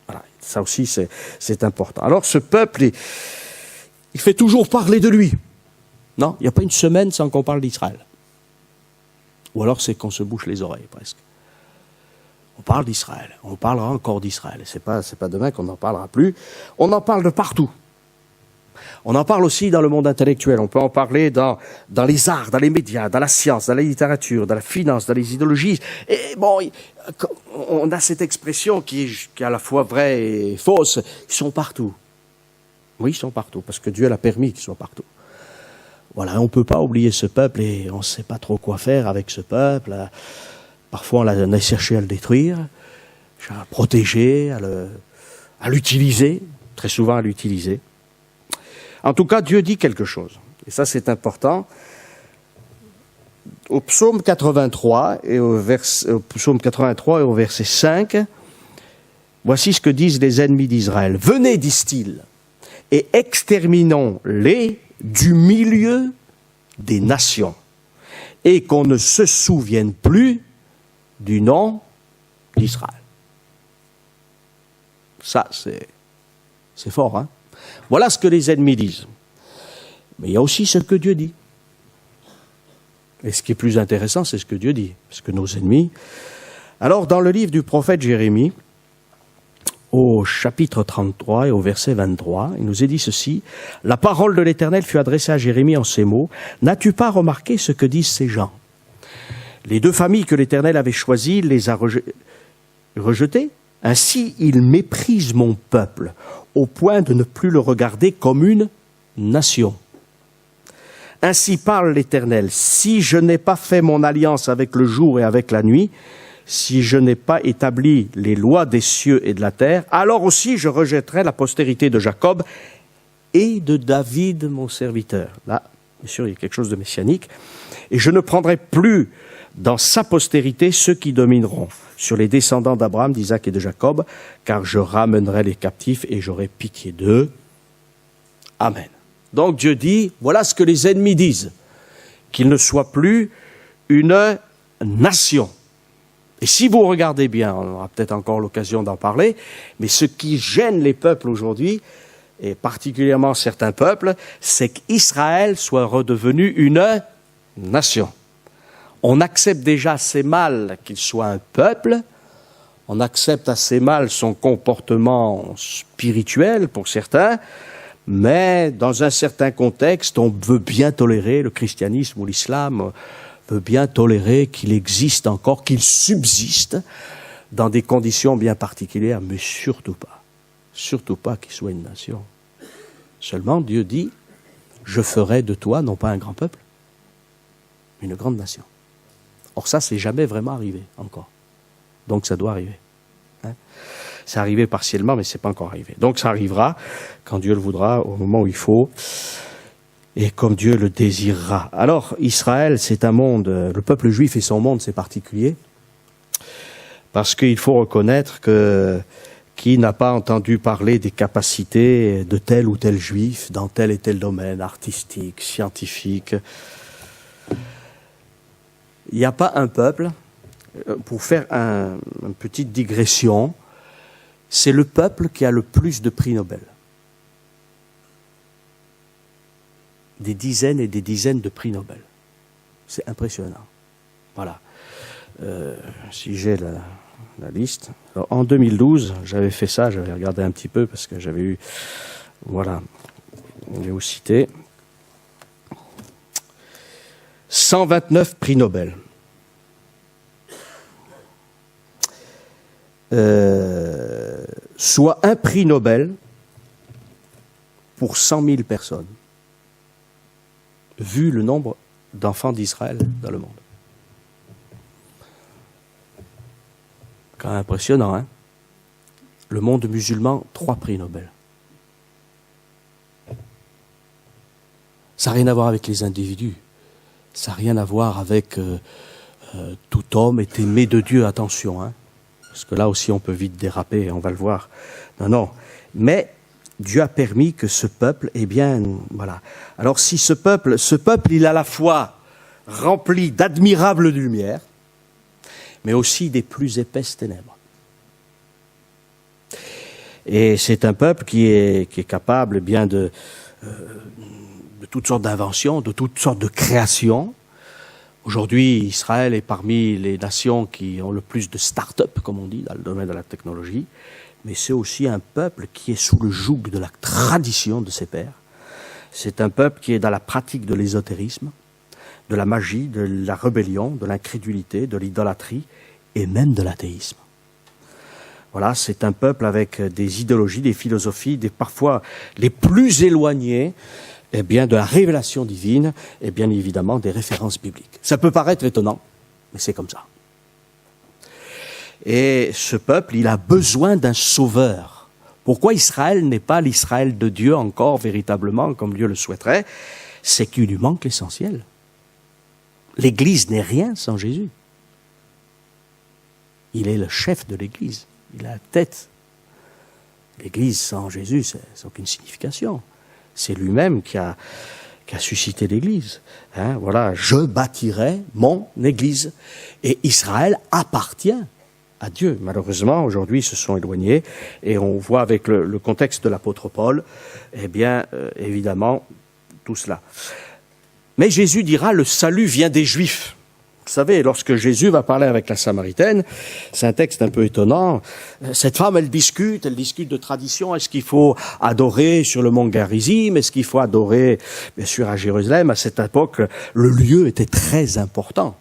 Speaker 1: Voilà, ça aussi c'est important. Alors ce peuple, il fait toujours parler de lui. Non, il n'y a pas une semaine sans qu'on parle d'Israël. Ou alors c'est qu'on se bouche les oreilles presque. On parle d'Israël, on parlera encore d'Israël. C'est pas demain qu'on n'en parlera plus. On en parle de partout. On en parle aussi dans le monde intellectuel. On peut en parler dans les arts, dans les médias, dans la science, dans la littérature, dans la finance, dans les idéologies. Et bon, on a cette expression qui est à la fois vraie et fausse. Ils sont partout. Oui, ils sont partout, parce que Dieu l'a permis qu'ils soient partout. Voilà, on ne peut pas oublier ce peuple et on ne sait pas trop quoi faire avec ce peuple. Parfois, on a cherché à le détruire, à le protéger, à l'utiliser, très souvent à l'utiliser. En tout cas, Dieu dit quelque chose. Et ça, c'est important. Au psaume 83 et au verset 5, voici ce que disent les ennemis d'Israël. « Venez, disent-ils, et exterminons-les du milieu des nations, et qu'on ne se souvienne plus du nom d'Israël. » Ça, c'est fort, hein? Voilà ce que les ennemis disent. Mais il y a aussi ce que Dieu dit. Et ce qui est plus intéressant, c'est ce que Dieu dit. Parce que nos ennemis... Alors, dans le livre du prophète Jérémie, au chapitre 33 et au verset 23, il nous est dit ceci. « La parole de l'Éternel fut adressée à Jérémie en ces mots. N'as-tu pas remarqué ce que disent ces gens? Les deux familles que l'Éternel avait choisies les a rejetées. Ainsi, ils méprisent mon peuple, au point de ne plus le regarder comme une nation. Ainsi parle l'Éternel, si je n'ai pas fait mon alliance avec le jour et avec la nuit, si je n'ai pas établi les lois des cieux et de la terre, alors aussi je rejetterai la postérité de Jacob et de David, mon serviteur. » Là, bien sûr, il y a quelque chose de messianique. « Et je ne prendrai plus dans sa postérité ceux qui domineront sur les descendants d'Abraham, d'Isaac et de Jacob, car je ramènerai les captifs et j'aurai pitié d'eux. Amen. » Donc Dieu dit, voilà ce que les ennemis disent, qu'il ne soit plus une nation. Et si vous regardez bien, on aura peut-être encore l'occasion d'en parler, mais ce qui gêne les peuples aujourd'hui, et particulièrement certains peuples, c'est qu'Israël soit redevenu une nation. On accepte déjà assez mal qu'il soit un peuple, on accepte assez mal son comportement spirituel pour certains, mais dans un certain contexte, on veut bien tolérer le christianisme ou l'islam, veut bien tolérer qu'il existe encore, qu'il subsiste dans des conditions bien particulières, mais surtout pas qu'il soit une nation. Seulement, Dieu dit, je ferai de toi, non pas un grand peuple, mais une grande nation. Or ça, c'est jamais vraiment arrivé encore. Donc ça doit arriver. C'est arrivé partiellement, mais c'est pas encore arrivé. Donc ça arrivera quand Dieu le voudra, au moment où il faut, et comme Dieu le désirera. Alors, Israël, c'est un monde, le peuple juif et son monde, c'est particulier, parce qu'il faut reconnaître que qui n'a pas entendu parler des capacités de tel ou tel juif dans tel et tel domaine, artistique, scientifique. Il n'y a pas un peuple, pour faire une petite digression, c'est le peuple qui a le plus de prix Nobel. Des dizaines et des dizaines de prix Nobel. C'est impressionnant. Voilà. Si j'ai la liste. Alors, en 2012, j'avais fait ça, j'avais regardé un petit peu parce que j'avais eu... Voilà. Je vais vous citer. 129 prix Nobel. Soit un prix Nobel pour 100 000 personnes, vu le nombre d'enfants d'Israël dans le monde. Quand même impressionnant, hein? Le monde musulman, 3 prix Nobel. Ça n'a rien à voir avec les individus. Ça n'a rien à voir avec tout homme est aimé de Dieu, attention, hein? Parce que là aussi on peut vite déraper, on va le voir. Non. Mais Dieu a permis que ce peuple, eh bien, voilà. Alors si ce peuple, il est à la fois rempli d'admirables lumières, mais aussi des plus épaisses ténèbres. Et c'est un peuple qui est capable, eh bien, de toutes sortes d'inventions, de toutes sortes de créations. Aujourd'hui, Israël est parmi les nations qui ont le plus de start-up, comme on dit, dans le domaine de la technologie. Mais c'est aussi un peuple qui est sous le joug de la tradition de ses pères. C'est un peuple qui est dans la pratique de l'ésotérisme, de la magie, de la rébellion, de l'incrédulité, de l'idolâtrie et même de l'athéisme. Voilà, c'est un peuple avec des idéologies, des philosophies, parfois les plus éloignées eh bien, de la révélation divine et bien évidemment des références bibliques. Ça peut paraître étonnant, mais c'est comme ça. Et ce peuple, il a besoin d'un sauveur. Pourquoi Israël n'est pas l'Israël de Dieu encore véritablement, comme Dieu le souhaiterait? C'est qu'il lui manque l'essentiel. L'Église n'est rien sans Jésus. Il est le chef de l'Église, il a la tête. L'Église sans Jésus, ça n'a aucune signification. C'est lui-même qui a suscité l'Église. Voilà, je bâtirai mon Église. Et Israël appartient à Dieu. Malheureusement, aujourd'hui, ils se sont éloignés. Et on voit avec le contexte de l'apôtre Paul, eh bien, évidemment, tout cela. Mais Jésus dira, le salut vient des Juifs. Vous savez, lorsque Jésus va parler avec la Samaritaine, c'est un texte un peu étonnant. Cette femme, elle discute de tradition. Est-ce qu'il faut adorer sur le mont Garizim? Est-ce qu'il faut adorer, bien sûr, à Jérusalem? À cette époque, le lieu était très important.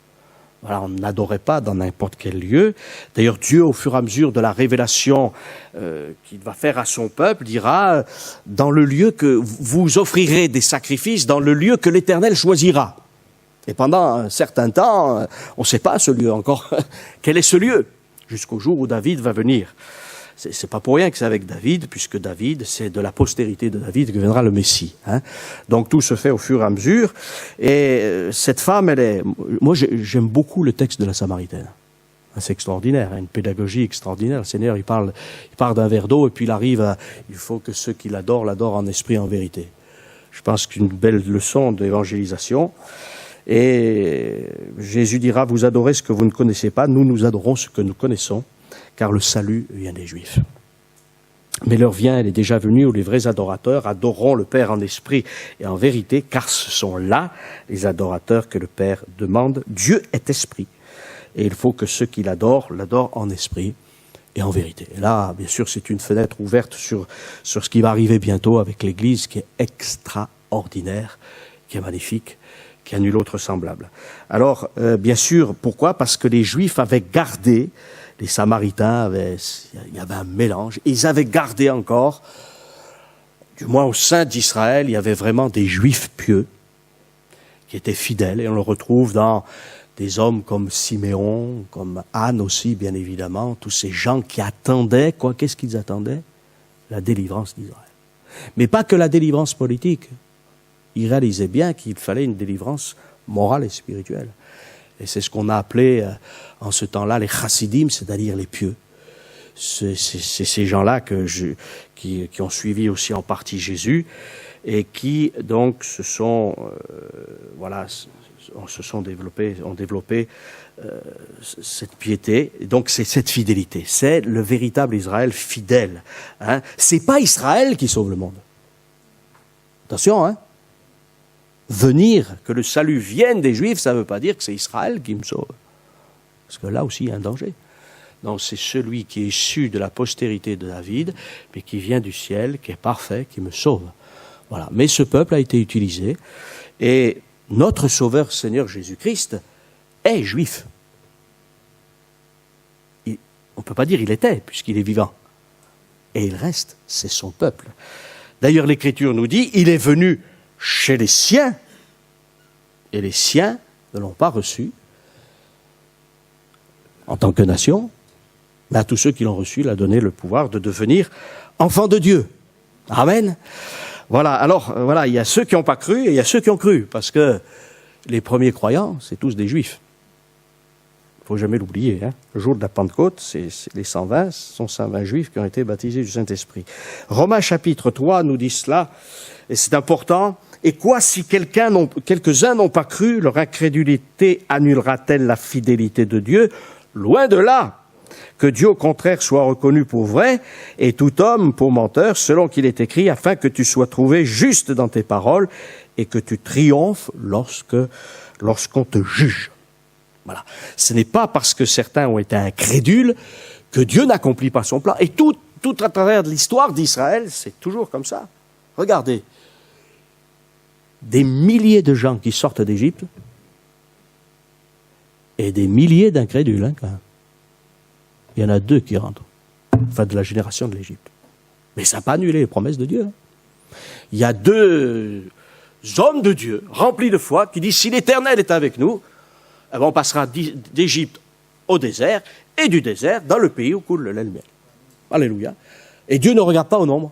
Speaker 1: Voilà, on n'adorait pas dans n'importe quel lieu. D'ailleurs, Dieu, au fur et à mesure de la révélation qu'il va faire à son peuple, dira, dans le lieu que vous offrirez des sacrifices, dans le lieu que l'Éternel choisira. Et pendant un certain temps, on ne sait pas ce lieu encore. Quel est ce lieu? Jusqu'au jour où David va venir. C'est pas pour rien que c'est avec David, puisque David, c'est de la postérité de David que viendra le Messie. Donc tout se fait au fur et à mesure. Et cette femme, moi j'aime beaucoup le texte de la Samaritaine. C'est extraordinaire, une pédagogie extraordinaire. Le Seigneur, il part d'un verre d'eau et puis il faut que ceux qui l'adorent en esprit et en vérité. Je pense qu'une belle leçon d'évangélisation. Et Jésus dira, vous adorez ce que vous ne connaissez pas, nous adorons ce que nous connaissons, car le salut vient des Juifs. Mais l'heure vient, elle est déjà venue, où les vrais adorateurs adoreront le Père en esprit et en vérité, car ce sont là les adorateurs que le Père demande. Dieu est esprit, et il faut que ceux qui l'adorent en esprit et en vérité. Et là, bien sûr, c'est une fenêtre ouverte sur ce qui va arriver bientôt avec l'Église, qui est extraordinaire, qui est magnifique, qui a nul autre semblable. Alors, bien sûr, pourquoi? Parce que les Juifs avaient gardé, les Samaritains il y avait un mélange, ils avaient gardé encore, du moins au sein d'Israël, il y avait vraiment des Juifs pieux, qui étaient fidèles, et on le retrouve dans des hommes comme Siméon, comme Anne aussi, bien évidemment, tous ces gens qui attendaient, qu'est-ce qu'ils attendaient? La délivrance d'Israël. Mais pas que la délivrance politique. Ils réalisaient bien qu'il fallait une délivrance morale et spirituelle. Et c'est ce qu'on a appelé en ce temps-là les chassidim, c'est-à-dire les pieux. C'est ces gens-là qui ont suivi aussi en partie Jésus et qui donc ont développé cette piété. Et donc c'est cette fidélité, c'est le véritable Israël fidèle. C'est pas Israël qui sauve le monde. Attention, venir, que le salut vienne des Juifs, ça ne veut pas dire que c'est Israël qui me sauve. Parce que là aussi, il y a un danger. Non, c'est celui qui est issu de la postérité de David, mais qui vient du ciel, qui est parfait, qui me sauve. Voilà. Mais ce peuple a été utilisé, et notre Sauveur Seigneur Jésus-Christ est juif. On ne peut pas dire il était, puisqu'il est vivant. Et il reste, c'est son peuple. D'ailleurs, l'Écriture nous dit, il est venu chez les siens, et les siens ne l'ont pas reçu en tant que nation, mais à tous ceux qui l'ont reçu, il a donné le pouvoir de devenir enfants de Dieu. Amen. Voilà, alors, il y a ceux qui n'ont pas cru et il y a ceux qui ont cru, parce que les premiers croyants, c'est tous des Juifs. Il ne faut jamais l'oublier. Le jour de la Pentecôte, c'est les 120, ce sont 120 Juifs qui ont été baptisés du Saint-Esprit. Romains chapitre 3 nous dit cela, et c'est important. Et quoi si quelques-uns n'ont pas cru, leur incrédulité annulera-t-elle la fidélité de Dieu? Loin de là, que Dieu au contraire soit reconnu pour vrai, et tout homme pour menteur, selon qu'il est écrit, afin que tu sois trouvé juste dans tes paroles, et que tu triomphes lorsqu'on te juge. Voilà. Ce n'est pas parce que certains ont été incrédules que Dieu n'accomplit pas son plan. Et tout à travers de l'histoire d'Israël, c'est toujours comme ça. Regardez. Des milliers de gens qui sortent d'Égypte et des milliers d'incrédules, quand même. Il y en a 2 qui rentrent, enfin de la génération de l'Égypte. Mais ça n'a pas annulé les promesses de Dieu. Il y a 2 hommes de Dieu, remplis de foi, qui disent, si l'Éternel est avec nous, eh bien, on passera d'Égypte au désert, et du désert dans le pays où coule le lait et le miel. Alléluia. Et Dieu ne regarde pas au nombre.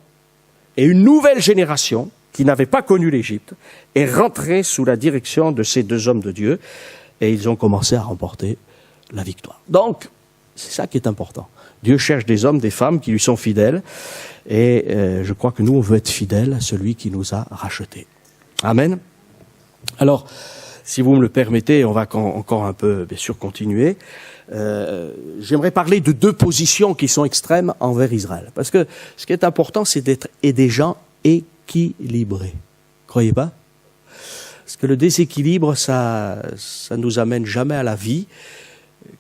Speaker 1: Et une nouvelle génération, qui n'avait pas connu l'Égypte, est rentrée sous la direction de ces deux hommes de Dieu, et ils ont commencé à remporter la victoire. Donc, c'est ça qui est important. Dieu cherche des hommes, des femmes qui lui sont fidèles, et je crois que nous, on veut être fidèles à celui qui nous a rachetés. Amen. Alors, si vous me le permettez, on va encore un peu, bien sûr, continuer. J'aimerais parler de deux positions qui sont extrêmes envers Israël. Parce que ce qui est important, c'est d'être des gens équilibrés. Croyez pas? Parce que le déséquilibre, ça nous amène jamais à la vie.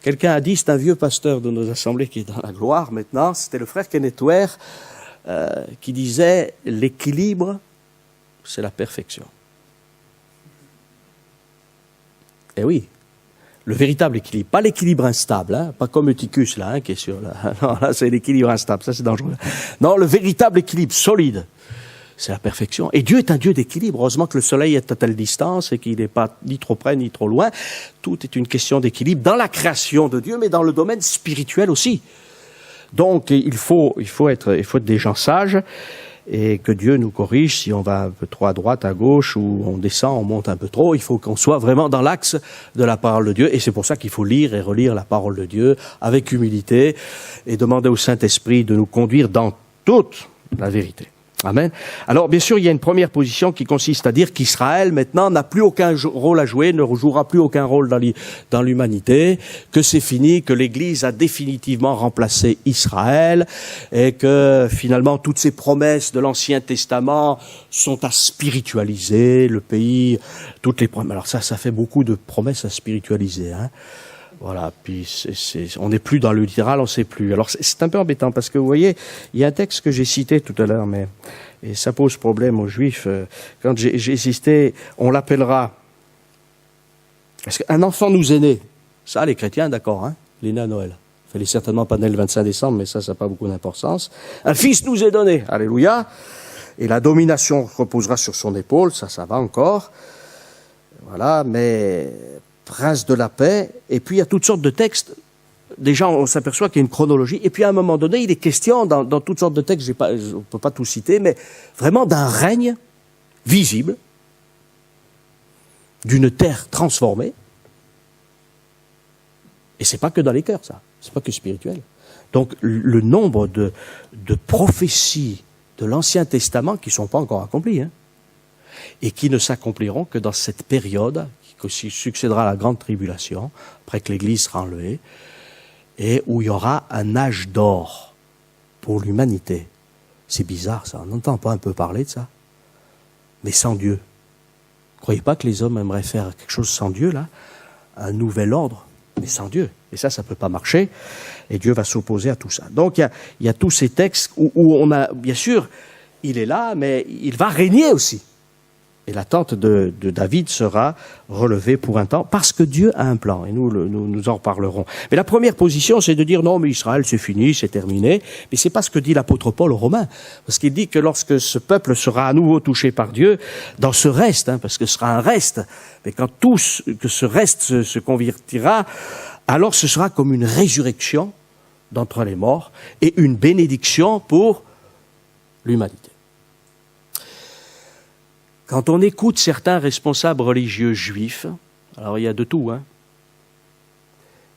Speaker 1: Quelqu'un a dit, c'est un vieux pasteur de nos assemblées qui est dans la gloire maintenant, c'était le frère Kenneth Ware, qui disait, l'équilibre, c'est la perfection. Eh oui, le véritable équilibre, pas l'équilibre instable, hein, pas comme Eutychus là, qui est sur là. Non, là c'est l'équilibre instable, ça c'est dangereux. Non, le véritable équilibre solide, c'est la perfection. Et Dieu est un Dieu d'équilibre. Heureusement que le soleil est à telle distance et qu'il n'est pas ni trop près ni trop loin. Tout est une question d'équilibre dans la création de Dieu, mais dans le domaine spirituel aussi. Donc il faut être des gens sages. Et que Dieu nous corrige si on va un peu trop à droite, à gauche, ou on descend, on monte un peu trop. Il faut qu'on soit vraiment dans l'axe de la parole de Dieu. Et c'est pour ça qu'il faut lire et relire la parole de Dieu avec humilité et demander au Saint-Esprit de nous conduire dans toute la vérité. Amen. Alors, bien sûr, il y a une première position qui consiste à dire qu'Israël, maintenant, n'a plus aucun rôle à jouer, ne jouera plus aucun rôle dans l'humanité, que c'est fini, que l'Église a définitivement remplacé Israël, et que, finalement, toutes ces promesses de l'Ancien Testament sont à spiritualiser, le pays, toutes les promesses. Alors ça fait beaucoup de promesses à spiritualiser, hein. Voilà, puis on n'est plus dans le littéral, on ne sait plus. Alors c'est un peu embêtant parce que vous voyez, il y a un texte que j'ai cité tout à l'heure, et ça pose problème aux Juifs. Quand j'ai insisté, on l'appellera. Parce qu'un enfant nous est né. Ça, les chrétiens, d'accord, hein, il est né à Noël. Il n'est certainement pas né le 25 décembre, mais ça n'a pas beaucoup d'importance. Un fils nous est donné, alléluia. Et la domination reposera sur son épaule, ça va encore. Voilà, mais prince de la paix, et puis il y a toutes sortes de textes. Déjà, on s'aperçoit qu'il y a une chronologie, et puis à un moment donné, il est question, dans toutes sortes de textes, on ne peut pas tout citer, mais vraiment d'un règne visible, d'une terre transformée, et c'est pas que dans les cœurs, ça, c'est pas que spirituel. Donc, le nombre de prophéties de l'Ancien Testament qui ne sont pas encore accomplies, hein, et qui ne s'accompliront que dans cette période qui succédera à la grande tribulation, après que l'Église sera enlevée, et où il y aura un âge d'or pour l'humanité. C'est bizarre ça, on n'entend pas un peu parler de ça, mais sans Dieu. Vous ne croyez pas que les hommes aimeraient faire quelque chose sans Dieu, là? Un nouvel ordre, mais sans Dieu. Et ça ne peut pas marcher, et Dieu va s'opposer à tout ça. Donc il y a tous ces textes où on a, bien sûr, il est là, mais il va régner aussi. Et la tente de David sera relevée pour un temps, parce que Dieu a un plan, et nous en reparlerons. Mais la première position, c'est de dire non, mais Israël, c'est fini, c'est terminé. Mais c'est pas ce que dit l'apôtre Paul aux Romains, parce qu'il dit que lorsque ce peuple sera à nouveau touché par Dieu, dans ce reste, hein, parce que ce sera un reste, mais quand que ce reste se convertira, alors ce sera comme une résurrection d'entre les morts et une bénédiction pour l'humanité. Quand on écoute certains responsables religieux juifs, alors il y a de tout, hein,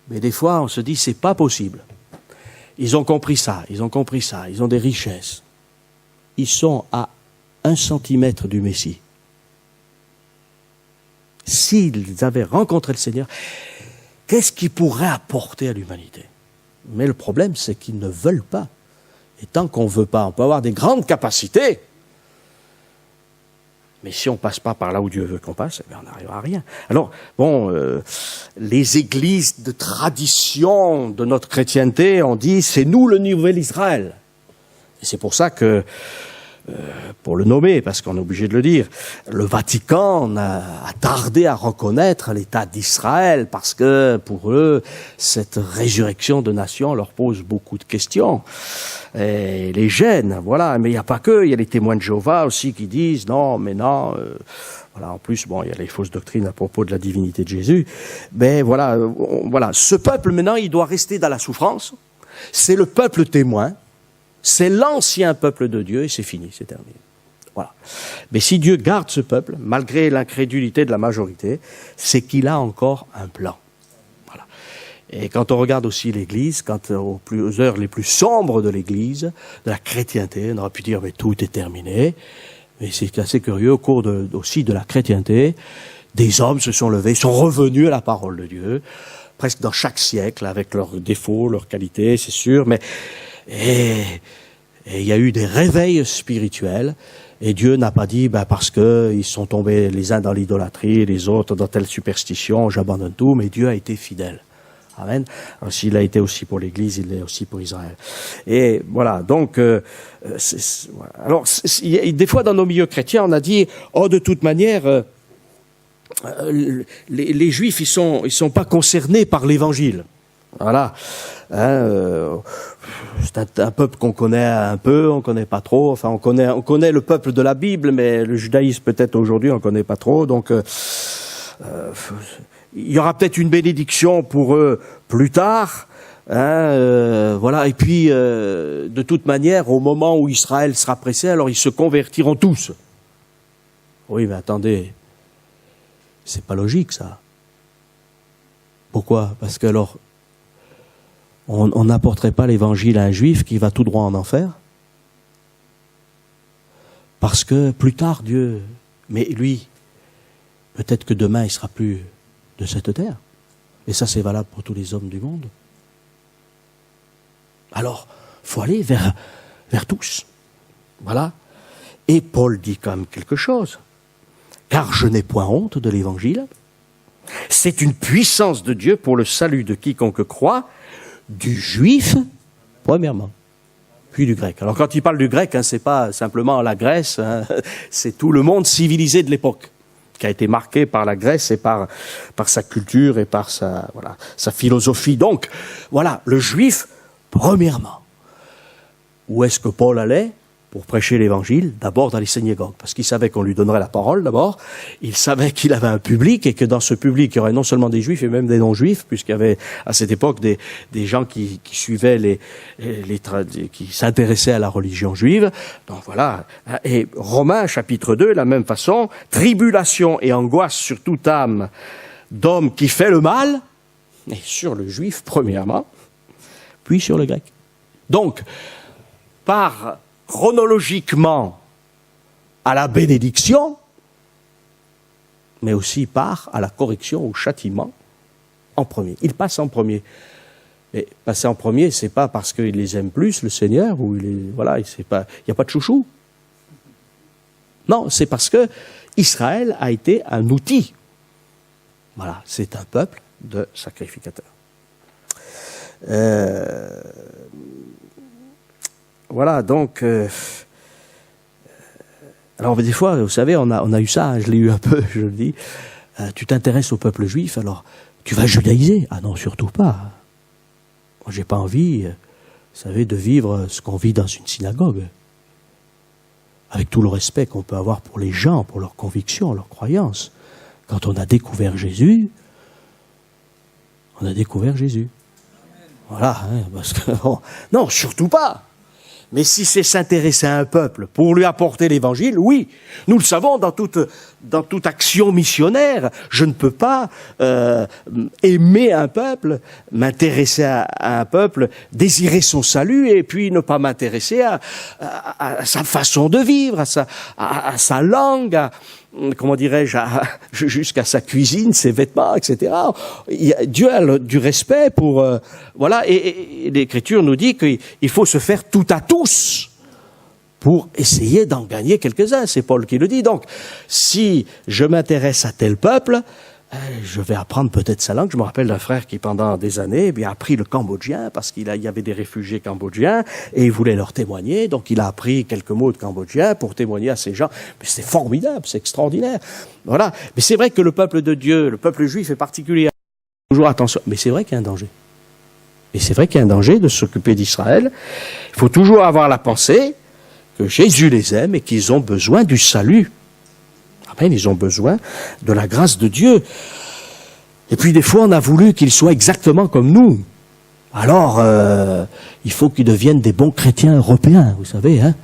Speaker 1: mais des fois on se dit c'est pas possible. Ils ont compris ça, ils ont des richesses. Ils sont à 1 centimètre du Messie. S'ils avaient rencontré le Seigneur, qu'est-ce qu'ils pourraient apporter à l'humanité? Mais le problème, c'est qu'ils ne veulent pas. Et tant qu'on ne veut pas, on peut avoir des grandes capacités, mais si on ne passe pas par là où Dieu veut qu'on passe, on n'arrivera à rien. Alors, les églises de tradition de notre chrétienté ont dit, c'est nous le nouvel Israël. Et c'est pour ça que pour le nommer, parce qu'on est obligé de le dire, le Vatican a tardé à reconnaître l'État d'Israël, parce que pour eux, cette résurrection de nations leur pose beaucoup de questions. Et les gêne, voilà. Mais il n'y a pas que, il y a les témoins de Jéhovah aussi qui disent non, mais non. Voilà. En plus, bon, il y a les fausses doctrines à propos de la divinité de Jésus. Mais voilà, voilà. Ce peuple maintenant, il doit rester dans la souffrance. C'est le peuple témoin. C'est l'ancien peuple de Dieu et c'est fini, c'est terminé. Voilà. Mais si Dieu garde ce peuple, malgré l'incrédulité de la majorité, c'est qu'il a encore un plan. Voilà. Et quand on regarde aussi l'Église, quand aux heures les plus sombres de l'Église, de la chrétienté, on aurait pu dire mais tout est terminé. Mais c'est assez curieux, au cours aussi de la chrétienté, des hommes se sont levés, sont revenus à la parole de Dieu, presque dans chaque siècle, avec leurs défauts, leurs qualités, c'est sûr, mais et il y a eu des réveils spirituels, et Dieu n'a pas dit, parce que ils sont tombés les uns dans l'idolâtrie, les autres dans telle superstition, j'abandonne tout, mais Dieu a été fidèle. Amen. Alors, s'il a été aussi pour l'Église, il l'est aussi pour Israël. Et voilà, donc, alors, des fois dans nos milieux chrétiens, on a dit, de toute manière, les Juifs, ils sont pas concernés par l'Évangile. Voilà. C'est un peuple qu'on connaît un peu, on connaît pas trop. Enfin, on connaît le peuple de la Bible, mais le judaïsme peut-être aujourd'hui on connaît pas trop. Donc, il y aura peut-être une bénédiction pour eux plus tard. Voilà. Et puis, de toute manière, au moment où Israël sera pressé, alors ils se convertiront tous. Oui, mais attendez, c'est pas logique ça. Pourquoi ? Parce que alors, on n'apporterait pas l'évangile à un juif qui va tout droit en enfer. Parce que plus tard, Dieu, mais lui, peut-être que demain, il sera plus de cette terre. Et ça, c'est valable pour tous les hommes du monde. Alors, faut aller vers tous. Voilà. Et Paul dit quand même quelque chose. Car je n'ai point honte de l'évangile. C'est une puissance de Dieu pour le salut de quiconque croit, du juif, premièrement, puis du grec. Alors quand il parle du grec, c'est pas simplement la Grèce, c'est tout le monde civilisé de l'époque, qui a été marqué par la Grèce et par sa culture et par sa philosophie. Donc, voilà, le juif, premièrement. Où est-ce que Paul allait pour prêcher l'évangile? D'abord dans les synagogues, parce qu'il savait qu'on lui donnerait la parole d'abord, il savait qu'il avait un public et que dans ce public, il y aurait non seulement des juifs et même des non-juifs, puisqu'il y avait à cette époque des gens qui suivaient qui s'intéressaient à la religion juive. Donc voilà. Et Romains chapitre 2, de la même façon, tribulation et angoisse sur toute âme d'homme qui fait le mal, et sur le juif premièrement, puis sur le grec. Donc, chronologiquement à la bénédiction, mais aussi à la correction, au châtiment, en premier. Il passe en premier. Mais passer en premier, c'est pas parce qu'il les aime plus, le Seigneur, ou il n'y a pas de chouchou. Non, c'est parce que Israël a été un outil. Voilà, c'est un peuple de sacrificateurs. Voilà, donc, alors des fois, vous savez, on a eu ça, je l'ai eu un peu, je le dis, tu t'intéresses au peuple juif, alors tu vas judaïser. Ah non, surtout pas. Moi, j'ai pas envie, vous savez, de vivre ce qu'on vit dans une synagogue, avec tout le respect qu'on peut avoir pour les gens, pour leurs convictions, leurs croyances. Quand on a découvert Jésus, on a découvert Jésus. Voilà, parce que, non, surtout pas. Mais si c'est s'intéresser à un peuple pour lui apporter l'évangile, oui, nous le savons dans toute action missionnaire, je ne peux pas aimer un peuple, m'intéresser à un peuple, désirer son salut et puis ne pas m'intéresser à sa façon de vivre, à sa langue, comment dirais-je, jusqu'à sa cuisine, ses vêtements, etc. Dieu a du respect pour... voilà, et l'Écriture nous dit qu'il faut se faire tout à tous pour essayer d'en gagner quelques-uns. C'est Paul qui le dit. Donc, si je m'intéresse à tel peuple, je vais apprendre peut-être sa langue. Je me rappelle d'un frère qui, pendant des années, a appris le cambodgien parce qu'il y avait des réfugiés cambodgiens et il voulait leur témoigner. Donc, il a appris quelques mots de cambodgien pour témoigner à ces gens. Mais c'est formidable, c'est extraordinaire. Voilà. Mais c'est vrai que le peuple de Dieu, le peuple juif est particulier. Toujours attention. Mais c'est vrai qu'il y a un danger. Et c'est vrai qu'il y a un danger de s'occuper d'Israël. Il faut toujours avoir la pensée que Jésus les aime et qu'ils ont besoin du salut. Amen, ils ont besoin de la grâce de Dieu. Et puis des fois, on a voulu qu'ils soient exactement comme nous. Alors, il faut qu'ils deviennent des bons chrétiens européens, vous savez. Hein.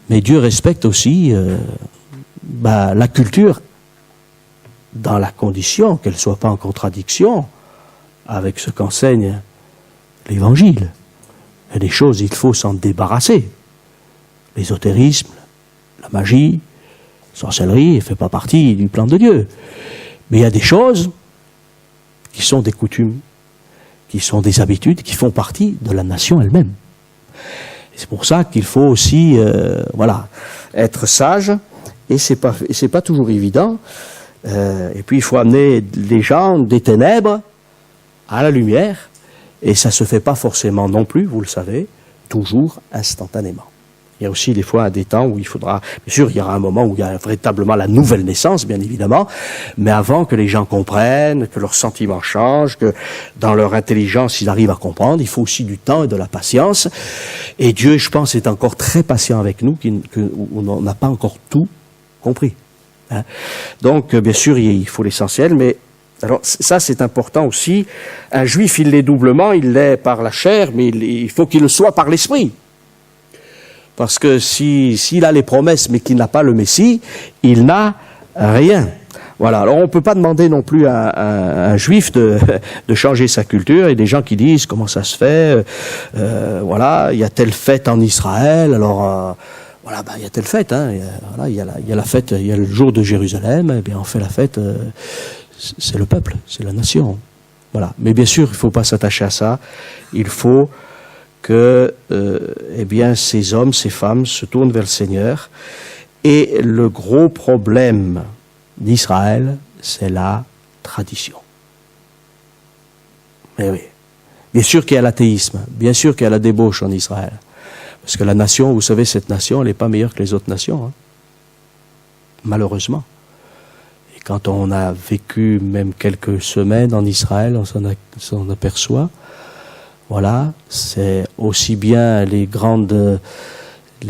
Speaker 1: Mais Dieu respecte aussi la culture dans la condition qu'elle ne soit pas en contradiction avec ce qu'enseigne l'Évangile. Il y a des choses, il faut s'en débarrasser. L'ésotérisme, la magie, la sorcellerie ne fait pas partie du plan de Dieu. Mais il y a des choses qui sont des coutumes, qui sont des habitudes, qui font partie de la nation elle-même. Et c'est pour ça qu'il faut aussi être sage, et c'est pas toujours évident. Et puis il faut amener les gens des ténèbres à la lumière, et ça se fait pas forcément non plus, vous le savez, toujours instantanément. Il y a aussi des fois des temps où il faudra, bien sûr, il y aura un moment où il y a véritablement la nouvelle naissance, bien évidemment, mais avant que les gens comprennent, que leurs sentiments changent, que dans leur intelligence ils arrivent à comprendre, il faut aussi du temps et de la patience. Et Dieu, je pense, est encore très patient avec nous, où on n'a pas encore tout compris. Hein. Donc, bien sûr, il faut l'essentiel, mais alors ça c'est important aussi. Un juif, il l'est doublement, il l'est par la chair, mais il faut qu'il le soit par l'esprit. Parce que s'il a les promesses mais qu'il n'a pas le Messie, il n'a rien. Voilà. Alors on ne peut pas demander non plus à un juif de changer sa culture. Il y a des gens qui disent comment ça se fait. Il y a telle fête en Israël. Alors il y a telle fête. Hein. Il y a la fête. Il y a le jour de Jérusalem. Eh bien on fait la fête. C'est le peuple, c'est la nation. Voilà. Mais bien sûr, il ne faut pas s'attacher à ça. Il faut que ces hommes, ces femmes se tournent vers le Seigneur. Et le gros problème d'Israël, c'est la tradition. Mais oui. Bien sûr qu'il y a l'athéisme, bien sûr qu'il y a la débauche en Israël. Parce que la nation, vous savez, cette nation, elle n'est pas meilleure que les autres nations. Hein. Malheureusement. Et quand on a vécu même quelques semaines en Israël, on s'en aperçoit. Voilà, c'est aussi bien les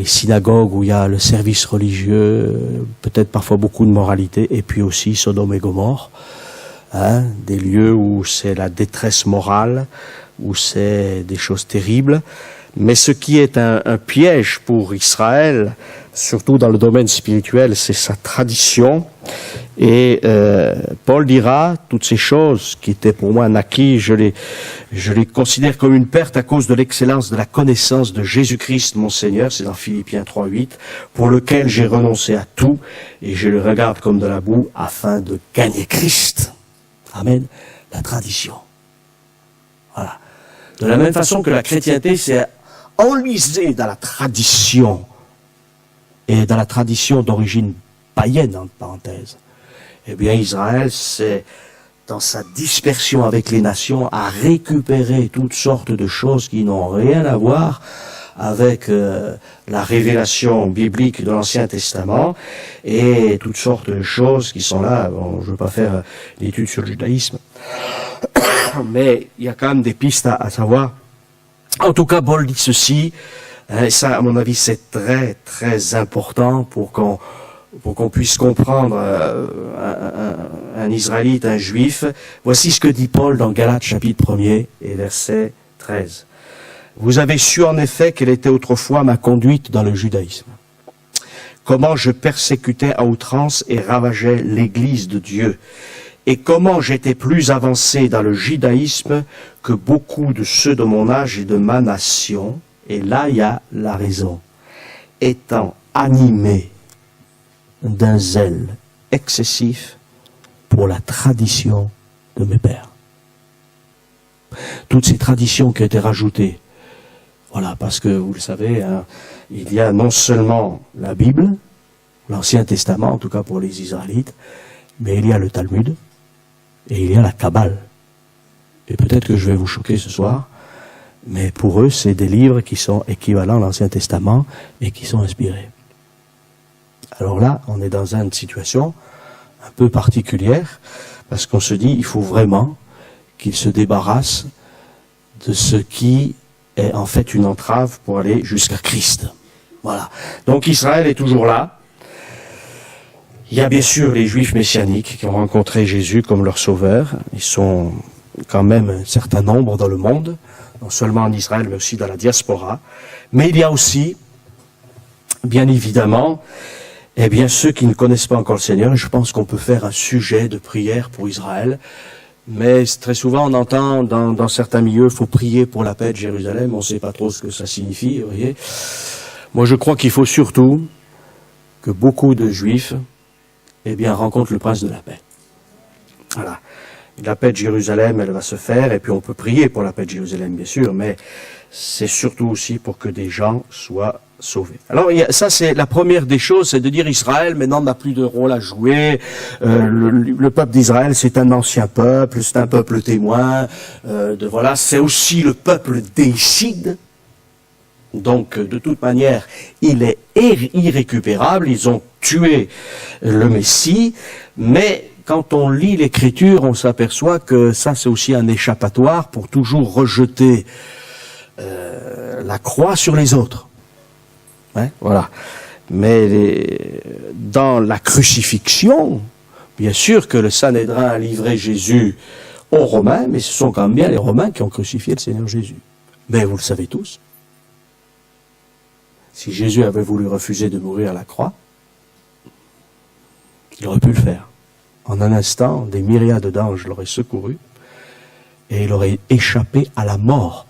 Speaker 1: synagogues où il y a le service religieux, peut-être parfois beaucoup de moralité, et puis aussi Sodome et Gomorrhe, hein, des lieux où c'est la détresse morale, où c'est des choses terribles. Mais ce qui est un piège pour Israël, surtout dans le domaine spirituel, c'est sa tradition. Et Paul dira, toutes ces choses qui étaient pour moi un acquis, je les considère comme une perte à cause de l'excellence de la connaissance de Jésus-Christ, mon Seigneur, c'est dans Philippiens 3:8, pour lequel j'ai renoncé à tout, et je le regarde comme de la boue, afin de gagner Christ. Amen. La tradition. Voilà. De la même façon que la chrétienté s'est enlisée dans la tradition, et dans la tradition d'origine païenne, entre parenthèses, eh bien Israël, c'est dans sa dispersion avec les nations, à récupérer toutes sortes de choses qui n'ont rien à voir avec la révélation biblique de l'Ancien Testament, et toutes sortes de choses qui sont là. Bon, je ne veux pas faire une étude sur le judaïsme, mais il y a quand même des pistes à savoir. En tout cas, Paul dit ceci, et ça, à mon avis, c'est très, très important pour qu'on puisse comprendre un Israélite, un Juif. Voici ce que dit Paul dans Galates chapitre 1er et verset 13. Vous avez su en effet quelle était autrefois ma conduite dans le judaïsme. Comment je persécutais à outrance et ravageais l'Église de Dieu. Et comment j'étais plus avancé dans le judaïsme que beaucoup de ceux de mon âge et de ma nation. Et là, il y a la raison. Étant animé d'un zèle excessif pour la tradition de mes pères. Toutes ces traditions qui ont été rajoutées, voilà, parce que vous le savez, hein, il y a non seulement la Bible, l'Ancien Testament, en tout cas pour les Israélites, mais il y a le Talmud, et il y a la Kabbale. Et peut-être que je vais vous choquer ce soir, mais pour eux, c'est des livres qui sont équivalents à l'Ancien Testament et qui sont inspirés. Alors là, on est dans une situation un peu particulière, parce qu'on se dit, il faut vraiment qu'ils se débarrassent de ce qui est en fait une entrave pour aller jusqu'à Christ. Voilà. Donc Israël est toujours là. Il y a bien sûr les Juifs messianiques qui ont rencontré Jésus comme leur sauveur. Ils sont quand même un certain nombre dans le monde, non seulement en Israël, mais aussi dans la diaspora. Mais il y a aussi, bien évidemment, eh bien, ceux qui ne connaissent pas encore le Seigneur. Je pense qu'on peut faire un sujet de prière pour Israël. Mais très souvent, on entend dans certains milieux, il faut prier pour la paix de Jérusalem. On ne sait pas trop ce que ça signifie, vous voyez. Moi, je crois qu'il faut surtout que beaucoup de Juifs, eh bien, rencontrent le prince de la paix. Voilà. La paix de Jérusalem, elle va se faire, et puis on peut prier pour la paix de Jérusalem, bien sûr, mais c'est surtout aussi pour que des gens soient sauvés. Alors, ça, c'est la première des choses, c'est de dire Israël, maintenant, n'a plus de rôle à jouer. Le peuple d'Israël, c'est un ancien peuple, c'est un peuple témoin. Voilà, c'est aussi le peuple déicide. Donc, de toute manière, il est irrécupérable. Ils ont tué le Messie, mais quand on lit l'Écriture, on s'aperçoit que ça, c'est aussi un échappatoire pour toujours rejeter la croix sur les autres. Ouais, voilà. Mais dans la crucifixion, bien sûr que le Sanhédrin a livré Jésus aux Romains, mais ce sont quand même bien les Romains qui ont crucifié le Seigneur Jésus. Mais vous le savez tous, si Jésus avait voulu refuser de mourir à la croix, il aurait pu le faire. En un instant, des myriades d'anges l'auraient secouru et il aurait échappé à la mort.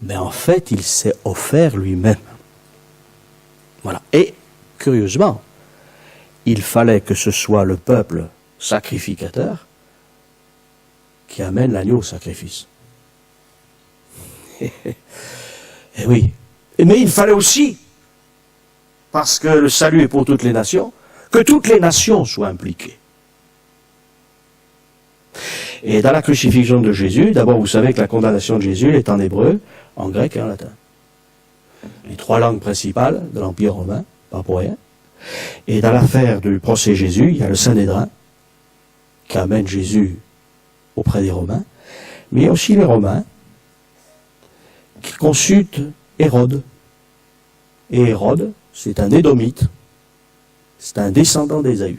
Speaker 1: Mais en fait, il s'est offert lui-même. Voilà. Et, curieusement, il fallait que ce soit le peuple sacrificateur qui amène l'agneau au sacrifice. Et oui. Mais il fallait aussi, parce que le salut est pour toutes les nations, que toutes les nations soient impliquées. Et dans la crucifixion de Jésus, d'abord vous savez que la condamnation de Jésus est en hébreu, en grec et en latin. Les trois langues principales de l'Empire romain, pas pour rien. Et dans l'affaire du procès Jésus, il y a le Sanhédrin qui amène Jésus auprès des Romains, mais il y a aussi les Romains qui consultent Hérode. Et Hérode, c'est un Édomite, c'est un descendant d'Ésaü.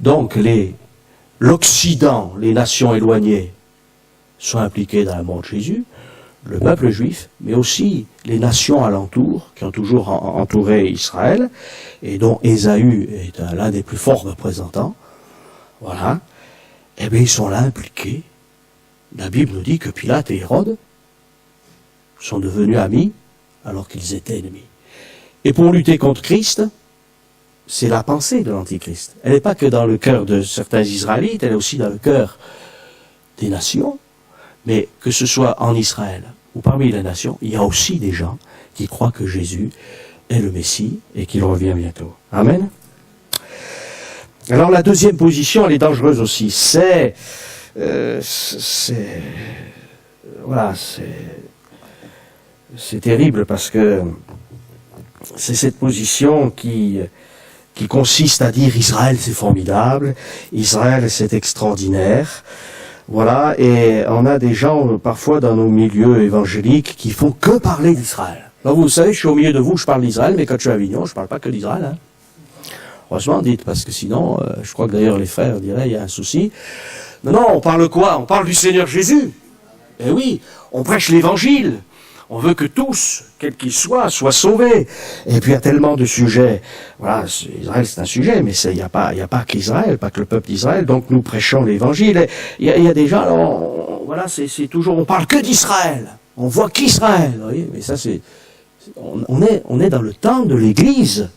Speaker 1: Donc l'Occident, les nations éloignées, sont impliquées dans la mort de Jésus, le peuple juif, mais aussi les nations alentours, qui ont toujours entouré Israël, et dont Ésaü est l'un des plus forts représentants, voilà, eh bien ils sont là impliqués. La Bible nous dit que Pilate et Hérode sont devenus amis alors qu'ils étaient ennemis. Et pour lutter contre Christ, c'est la pensée de l'Antichrist. Elle n'est pas que dans le cœur de certains Israélites, elle est aussi dans le cœur des nations. Mais que ce soit en Israël ou parmi les nations, il y a aussi des gens qui croient que Jésus est le Messie et qu'il revient bientôt. Amen. Alors la deuxième position, elle est dangereuse aussi. C'est terrible parce que c'est cette position qui consiste à dire Israël c'est formidable, Israël c'est extraordinaire. Voilà, et on a des gens parfois dans nos milieux évangéliques qui font que parler d'Israël. Alors vous savez, je suis au milieu de vous, je parle d'Israël, mais quand je suis à Avignon, je ne parle pas que d'Israël. Hein. Heureusement, dites, parce que sinon, je crois que d'ailleurs les frères diraient, il y a un souci. Non, on parle quoi? On parle du Seigneur Jésus. Eh oui, on prêche l'Évangile. On veut que tous, quels qu'ils soient sauvés. Et puis il y a tellement de sujets. Voilà, Israël c'est un sujet, mais il n'y a pas qu'Israël, pas que le peuple d'Israël. Donc nous prêchons l'Évangile. Il y a des gens, alors, voilà, c'est toujours, on parle que d'Israël. On voit qu'Israël. Vous voyez, mais ça on est dans le temps de l'Église.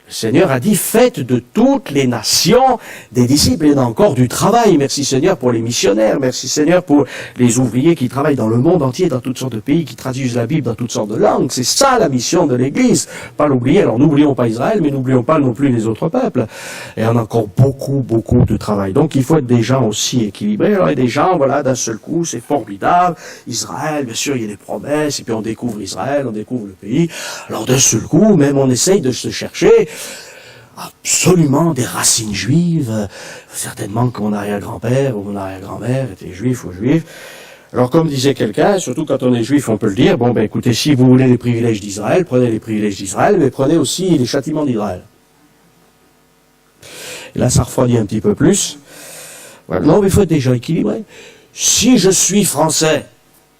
Speaker 1: Le Seigneur a dit, faites de toutes les nations des disciples. Il y en a encore du travail. Merci Seigneur pour les missionnaires. Merci Seigneur pour les ouvriers qui travaillent dans le monde entier, dans toutes sortes de pays, qui traduisent la Bible dans toutes sortes de langues. C'est ça la mission de l'Église. Pas l'oublier. Alors n'oublions pas Israël, mais n'oublions pas non plus les autres peuples. Et on a encore beaucoup, beaucoup de travail. Donc il faut être des gens aussi équilibrés. Alors il y a des gens, voilà, d'un seul coup, c'est formidable. Israël, bien sûr, il y a des promesses, et puis on découvre Israël, on découvre le pays. Alors d'un seul coup, même on essaye de se chercher absolument des racines juives, certainement que mon arrière-grand-père ou mon arrière-grand-mère était juif ou juif. Alors comme disait quelqu'un, surtout quand on est juif, on peut le dire, bon ben écoutez, si vous voulez les privilèges d'Israël, prenez les privilèges d'Israël, mais prenez aussi les châtiments d'Israël. Et là ça refroidit un petit peu plus. Voilà. Non mais il faut être déjà équilibré. Si je suis français,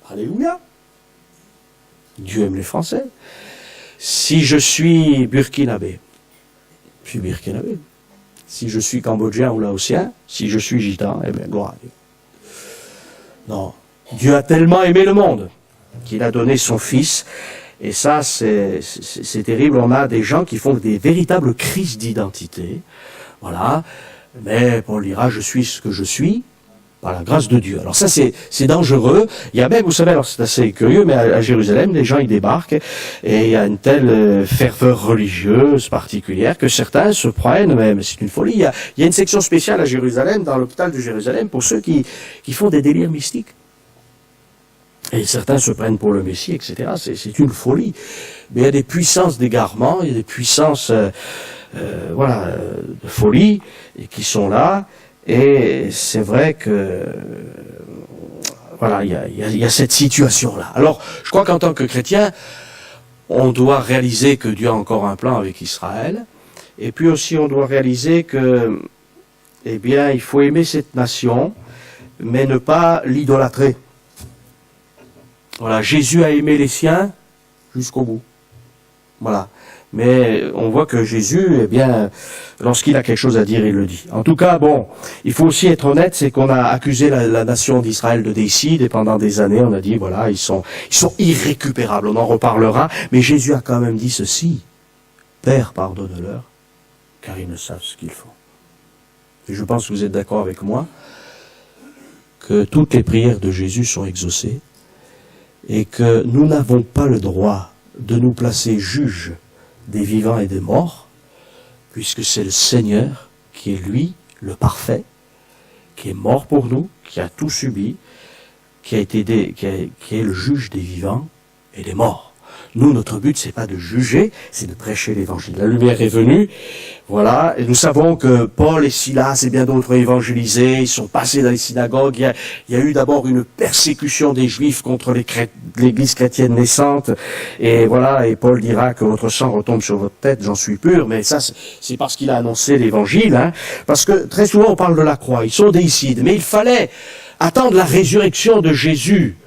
Speaker 1: alléluia, Dieu aime les Français. Si je suis burkinabé, je suis burkinabé. Si je suis cambodgien ou laotien, si je suis gitan, eh bien, gloire à Dieu. Non. Dieu a tellement aimé le monde qu'il a donné son Fils. Et ça, c'est terrible. On a des gens qui font des véritables crises d'identité. Voilà. Mais Paul dira, je suis ce que je suis par la grâce de Dieu. Alors ça, c'est dangereux. Il y a même, vous savez, alors c'est assez curieux, mais à Jérusalem, les gens, ils débarquent, et il y a une telle ferveur religieuse particulière que certains se prennent, mais c'est une folie. Il y a une section spéciale à Jérusalem, dans l'hôpital de Jérusalem, pour ceux qui font des délires mystiques. Et certains se prennent pour le Messie, etc. C'est une folie. Mais il y a des puissances d'égarement, il y a des puissances de folie, et qui sont là. Et c'est vrai que, voilà, il y a cette situation-là. Alors, je crois qu'en tant que chrétien, on doit réaliser que Dieu a encore un plan avec Israël. Et puis aussi, on doit réaliser que, eh bien, il faut aimer cette nation, mais ne pas l'idolâtrer. Voilà, Jésus a aimé les siens jusqu'au bout. Voilà. Mais on voit que Jésus, eh bien, lorsqu'il a quelque chose à dire, il le dit. En tout cas, bon, il faut aussi être honnête, c'est qu'on a accusé la nation d'Israël de déicide, et pendant des années, on a dit, voilà, ils sont irrécupérables, on en reparlera, mais Jésus a quand même dit ceci, Père, pardonne-leur, car ils ne savent ce qu'ils font. Et je pense que vous êtes d'accord avec moi, que toutes les prières de Jésus sont exaucées, et que nous n'avons pas le droit de nous placer juges des vivants et des morts, puisque c'est le Seigneur qui est lui, le parfait, qui est mort pour nous, qui a tout subi, qui est le juge des vivants et des morts. Nous, notre but, c'est pas de juger, c'est de prêcher l'évangile. La lumière est venue, voilà, et nous savons que Paul et Silas et bien d'autres ont évangélisé, ils sont passés dans les synagogues, il y a eu d'abord une persécution des Juifs contre l'Église chrétienne naissante, et voilà, et Paul dira que votre sang retombe sur votre tête, j'en suis pur, mais ça, c'est parce qu'il a annoncé l'évangile, hein, parce que très souvent on parle de la croix, ils sont déicides, mais il fallait attendre la résurrection de Jésus,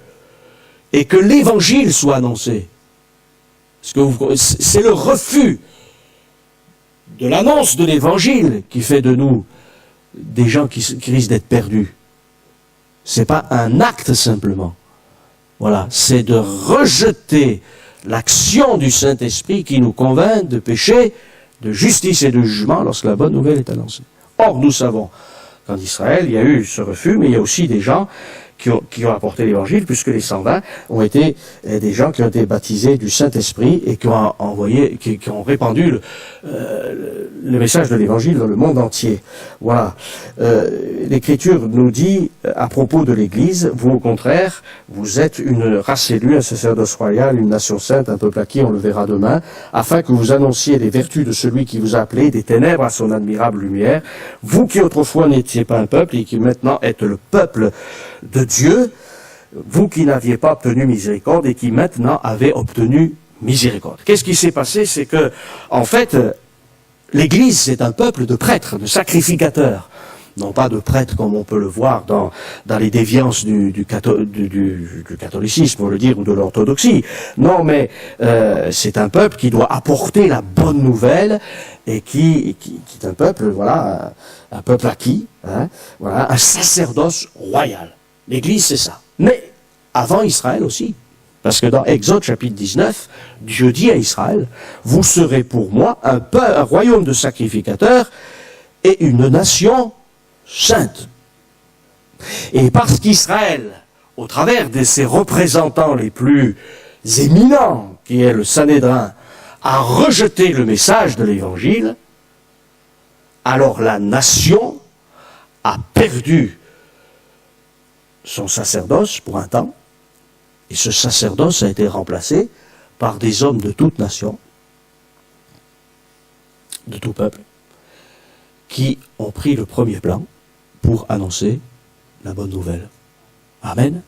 Speaker 1: et que l'évangile soit annoncé. Parce que c'est le refus de l'annonce de l'évangile qui fait de nous des gens qui risquent d'être perdus. C'est pas un acte simplement. Voilà, c'est de rejeter l'action du Saint-Esprit qui nous convainc de péché, de justice et de jugement lorsque la bonne nouvelle est annoncée. Or, nous savons qu'en Israël, il y a eu ce refus, mais il y a aussi des gens qui ont apporté l'évangile, puisque les 120 ont été des gens qui ont été baptisés du Saint-Esprit et qui ont envoyé, qui ont répandu le message de l'évangile dans le monde entier. Voilà. L'Écriture nous dit, à propos de l'Église, vous au contraire, vous êtes une race élue, un sacerdoce royal, une nation sainte, un peuple acquis, on le verra demain, afin que vous annonciez les vertus de celui qui vous a appelé des ténèbres à son admirable lumière, vous qui autrefois n'étiez pas un peuple et qui maintenant êtes le peuple de Dieu, vous qui n'aviez pas obtenu miséricorde et qui maintenant avez obtenu miséricorde. Qu'est-ce qui s'est passé? C'est que, en fait, l'Église, c'est un peuple de prêtres, de sacrificateurs. Non pas de prêtres comme on peut le voir dans les déviances du catholicisme, on le dire, ou de l'orthodoxie. Non, mais c'est un peuple qui doit apporter la bonne nouvelle et qui est un peuple, voilà, un peuple acquis, hein, voilà, un sacerdoce royal. L'Église, c'est ça. Mais avant Israël aussi. Parce que dans Exode chapitre 19, Dieu dit à Israël, vous serez pour moi un royaume de sacrificateurs et une nation sainte. Et parce qu'Israël, au travers de ses représentants les plus éminents, qui est le Sanhédrin, a rejeté le message de l'Évangile, alors la nation a perdu son sacerdoce pour un temps, et ce sacerdoce a été remplacé par des hommes de toute nation, de tout peuple, qui ont pris le premier plan pour annoncer la bonne nouvelle. Amen.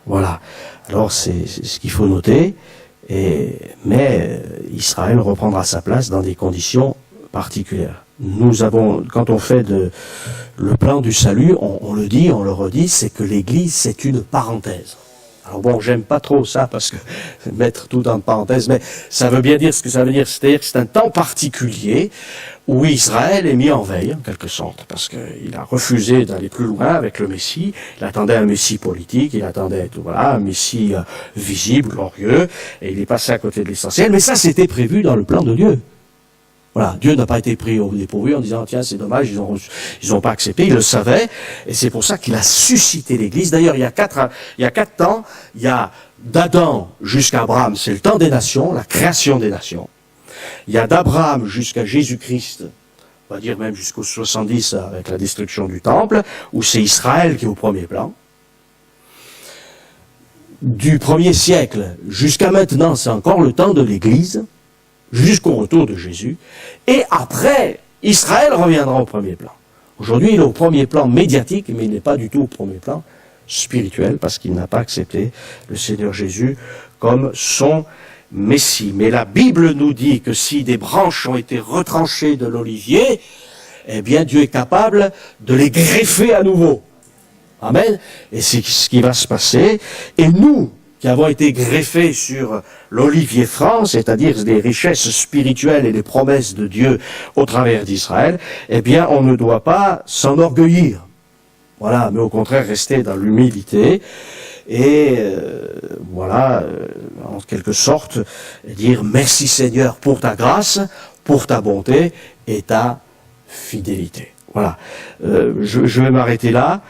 Speaker 1: Voilà. Alors c'est ce qu'il faut noter, mais Israël reprendra sa place dans des conditions particulières. Nous avons, quand on fait le plan du salut, on le dit, on le redit, c'est que l'Église, c'est une parenthèse. Alors bon, j'aime pas trop ça, parce que mettre tout en parenthèse, mais ça veut bien dire ce que ça veut dire, c'est-à-dire que c'est un temps particulier où Israël est mis en veille, en quelque sorte, parce qu'il a refusé d'aller plus loin avec le Messie, il attendait un Messie politique, il attendait, voilà, un Messie visible, glorieux, et il est passé à côté de l'essentiel, mais ça c'était prévu dans le plan de Dieu. Voilà, Dieu n'a pas été pris au dépourvu en disant, tiens, c'est dommage, ils ont pas accepté, il le savait, et c'est pour ça qu'il a suscité l'Église. D'ailleurs, il y a quatre temps, il y a d'Adam jusqu'à Abraham, c'est le temps des nations, la création des nations. Il y a d'Abraham jusqu'à Jésus-Christ, on va dire même jusqu'au 70 avec la destruction du temple, où c'est Israël qui est au premier plan. Du 1er siècle jusqu'à maintenant, c'est encore le temps de l'Église, jusqu'au retour de Jésus, et après, Israël reviendra au premier plan. Aujourd'hui, il est au premier plan médiatique, mais il n'est pas du tout au premier plan spirituel, parce qu'il n'a pas accepté le Seigneur Jésus comme son Messie. Mais la Bible nous dit que si des branches ont été retranchées de l'olivier, eh bien Dieu est capable de les greffer à nouveau. Amen. Et c'est ce qui va se passer. Et nous, qui avons été greffés sur l'olivier franc, c'est-à-dire les richesses spirituelles et les promesses de Dieu au travers d'Israël, eh bien, on ne doit pas s'enorgueillir. Voilà, mais au contraire, rester dans l'humilité et, en quelque sorte, dire merci Seigneur pour ta grâce, pour ta bonté et ta fidélité. Voilà, je vais m'arrêter là.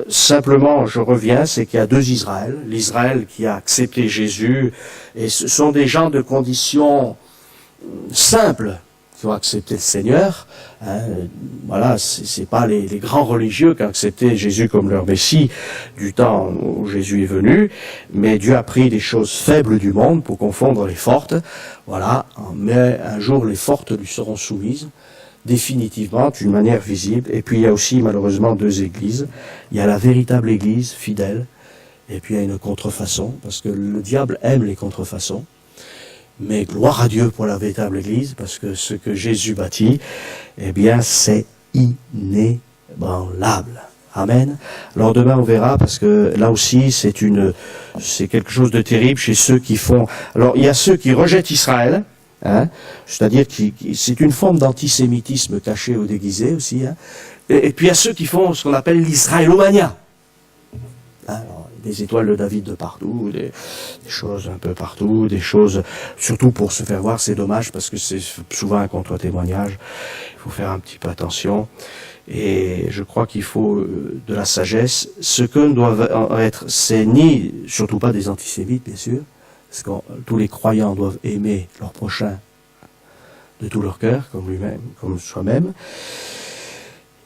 Speaker 1: Simplement, je reviens, c'est qu'il y a deux Israël. L'Israël qui a accepté Jésus, et ce sont des gens de conditions simples qui ont accepté le Seigneur. Voilà, c'est pas les grands religieux qui ont accepté Jésus comme leur Messie du temps où Jésus est venu, mais Dieu a pris des choses faibles du monde pour confondre les fortes. Voilà, mais un jour les fortes lui seront soumises, définitivement, d'une manière visible. Et puis il y a aussi malheureusement deux églises. Il y a la véritable église fidèle, et puis il y a une contrefaçon, parce que le diable aime les contrefaçons. Mais gloire à Dieu pour la véritable église, parce que ce que Jésus bâtit, eh bien c'est inébranlable. Amen. Alors demain on verra, parce que là aussi c'est quelque chose de terrible chez ceux qui font. Alors il y a ceux qui rejettent Israël. C'est-à-dire que c'est une forme d'antisémitisme caché ou déguisé aussi. Et puis il y a ceux qui font ce qu'on appelle l'israélomania. Des étoiles de David de partout, des choses un peu partout, des choses, surtout pour se faire voir, c'est dommage parce que c'est souvent un contre-témoignage. Il faut faire un petit peu attention. Et je crois qu'il faut de la sagesse. Ce que doivent être, c'est surtout pas des antisémites, bien sûr, parce que tous les croyants doivent aimer leur prochain de tout leur cœur, comme lui-même, comme soi-même.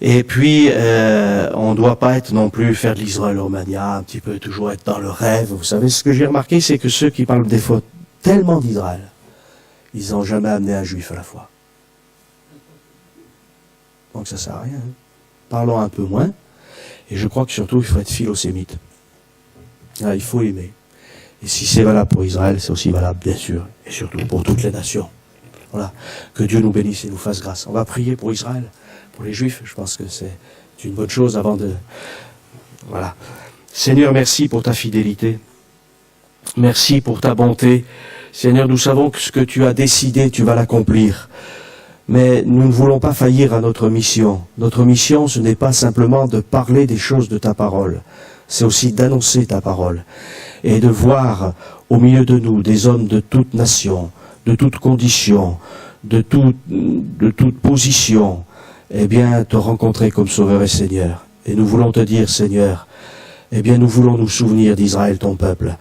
Speaker 1: Et puis, on ne doit pas être non plus faire de l'israélomania, un petit peu toujours être dans le rêve. Vous savez, ce que j'ai remarqué, c'est que ceux qui parlent des fois tellement d'Israël, ils n'ont jamais amené un juif à la foi. Donc ça ne sert à rien. Parlons un peu moins. Et je crois que surtout, il faut être philosémite. Il faut aimer. Et si c'est valable pour Israël, c'est aussi valable, bien sûr, et surtout pour toutes les nations. Voilà. Que Dieu nous bénisse et nous fasse grâce. On va prier pour Israël, pour les Juifs. Je pense que c'est une bonne chose avant de... Voilà. Seigneur, merci pour ta fidélité. Merci pour ta bonté. Seigneur, nous savons que ce que tu as décidé, tu vas l'accomplir. Mais nous ne voulons pas faillir à notre mission. Notre mission, ce n'est pas simplement de parler des choses de ta parole. c'est aussi d'annoncer ta parole et de voir au milieu de nous des hommes de toute nation, de toute condition, de toute position, eh bien, te rencontrer comme Sauveur et Seigneur. Et nous voulons te dire, Seigneur, eh bien, nous voulons nous souvenir d'Israël, ton peuple.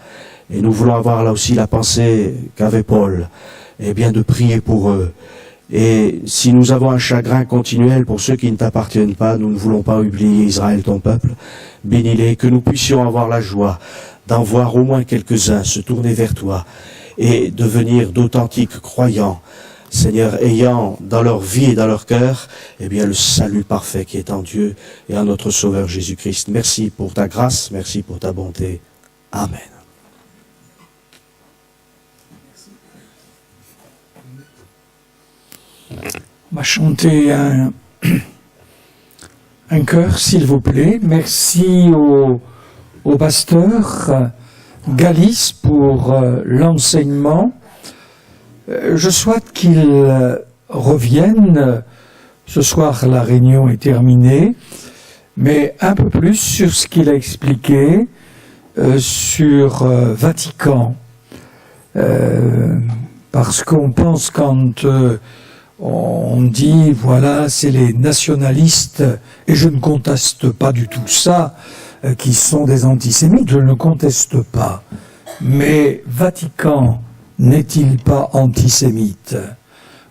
Speaker 1: Et nous voulons avoir là aussi la pensée qu'avait Paul, eh bien, de prier pour eux. Et si nous avons un chagrin continuel pour ceux qui ne t'appartiennent pas, nous ne voulons pas oublier Israël, ton peuple. Bénis-les, que nous puissions avoir la joie d'en voir au moins quelques-uns se tourner vers toi et devenir d'authentiques croyants, Seigneur, ayant dans leur vie et dans leur cœur, eh bien, le salut parfait qui est en Dieu et en notre Sauveur Jésus-Christ. Merci pour ta grâce, merci pour ta bonté. Amen.
Speaker 2: On va chanter un chœur, s'il vous plaît. Merci au pasteur Galis pour l'enseignement. Je souhaite qu'il revienne. Ce soir, la réunion est terminée, mais un peu plus sur ce qu'il a expliqué sur Vatican. Parce qu'on pense quand on dit, voilà, c'est les nationalistes, et je ne conteste pas du tout ça, qui sont des antisémites, je ne conteste pas. Mais Vatican n'est-il pas antisémite?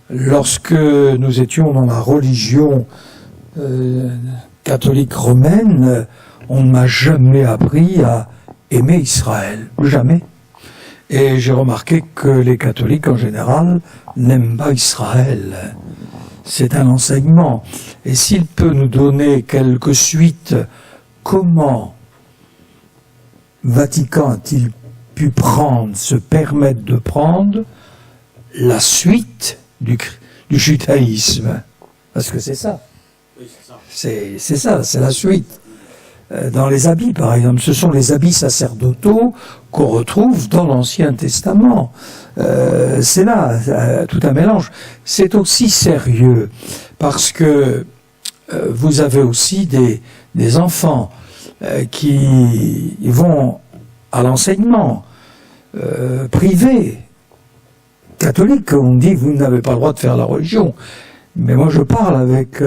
Speaker 2: Lorsque nous étions dans la religion catholique romaine, on ne m'a jamais appris à aimer Israël. Jamais. Et j'ai remarqué que les catholiques, en général, n'aiment pas Israël. C'est un enseignement. Et s'il peut nous donner quelques suites, comment Vatican a-t-il pu se permettre de prendre la suite du judaïsme? Parce que c'est ça. Oui, c'est ça, c'est la suite. Dans les habits, par exemple, ce sont les habits sacerdotaux qu'on retrouve dans l'Ancien Testament. C'est là, tout un mélange. C'est aussi sérieux, parce que vous avez aussi des enfants qui vont à l'enseignement privé, catholique. On dit, vous n'avez pas le droit de faire la religion. Mais moi, je parle avec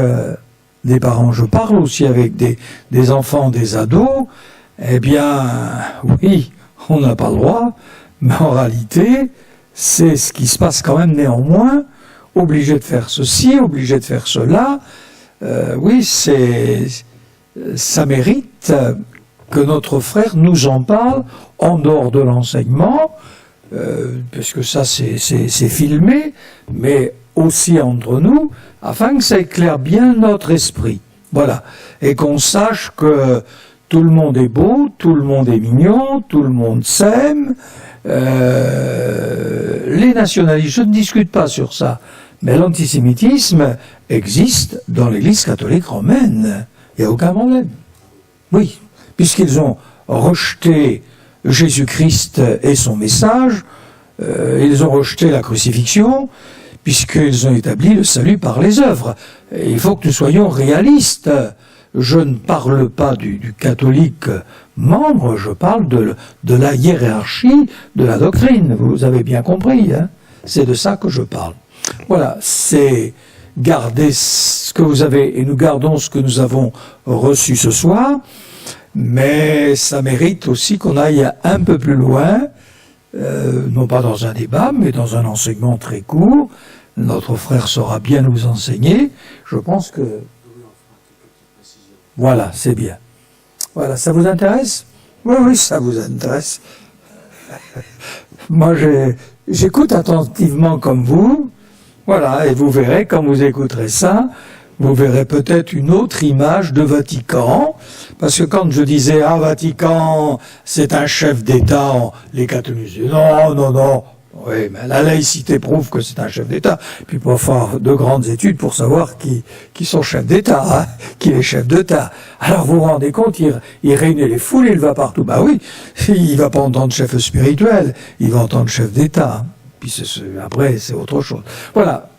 Speaker 2: des parents, je parle aussi avec des enfants, des ados. Eh bien, oui, on n'a pas le droit, mais en réalité, c'est ce qui se passe quand même néanmoins, obligé de faire ceci, obligé de faire cela. Oui, ça mérite que notre frère nous en parle en dehors de l'enseignement, parce que ça c'est filmé, mais aussi entre nous, afin que ça éclaire bien notre esprit. Voilà. Et qu'on sache que tout le monde est beau, tout le monde est mignon, tout le monde s'aime. Les nationalistes, je ne discute pas sur ça, mais l'antisémitisme existe dans l'Église catholique romaine. Il n'y a aucun problème. Oui, puisqu'ils ont rejeté Jésus-Christ et son message, ils ont rejeté la crucifixion, puisqu'ils ont établi le salut par les œuvres. Et il faut que nous soyons réalistes. Je ne parle pas du catholique membre, je parle de la hiérarchie de la doctrine. Vous avez bien compris, hein? C'est de ça que je parle. Voilà, c'est garder ce que vous avez, et nous gardons ce que nous avons reçu ce soir, mais ça mérite aussi qu'on aille un peu plus loin, non pas dans un débat, mais dans un enseignement très court. Notre frère saura bien nous enseigner. Je pense que... Voilà, c'est bien. Voilà, ça vous intéresse? Oui, ça vous intéresse. Moi, j'écoute attentivement comme vous. Voilà, et vous verrez, quand vous écouterez ça, vous verrez peut-être une autre image de Vatican. Parce que quand je disais, ah, Vatican, c'est un chef d'État, les catholiques disaient, non. Oui, mais la laïcité prouve que c'est un chef d'État. Puis il faut faire de grandes études pour savoir qui sont chefs d'État, hein, qui est chef d'État. Alors vous vous rendez compte, il réunit les foules, il va partout. Bah oui, il va pas entendre chef spirituel, il va entendre chef d'État. Puis après, c'est autre chose. Voilà.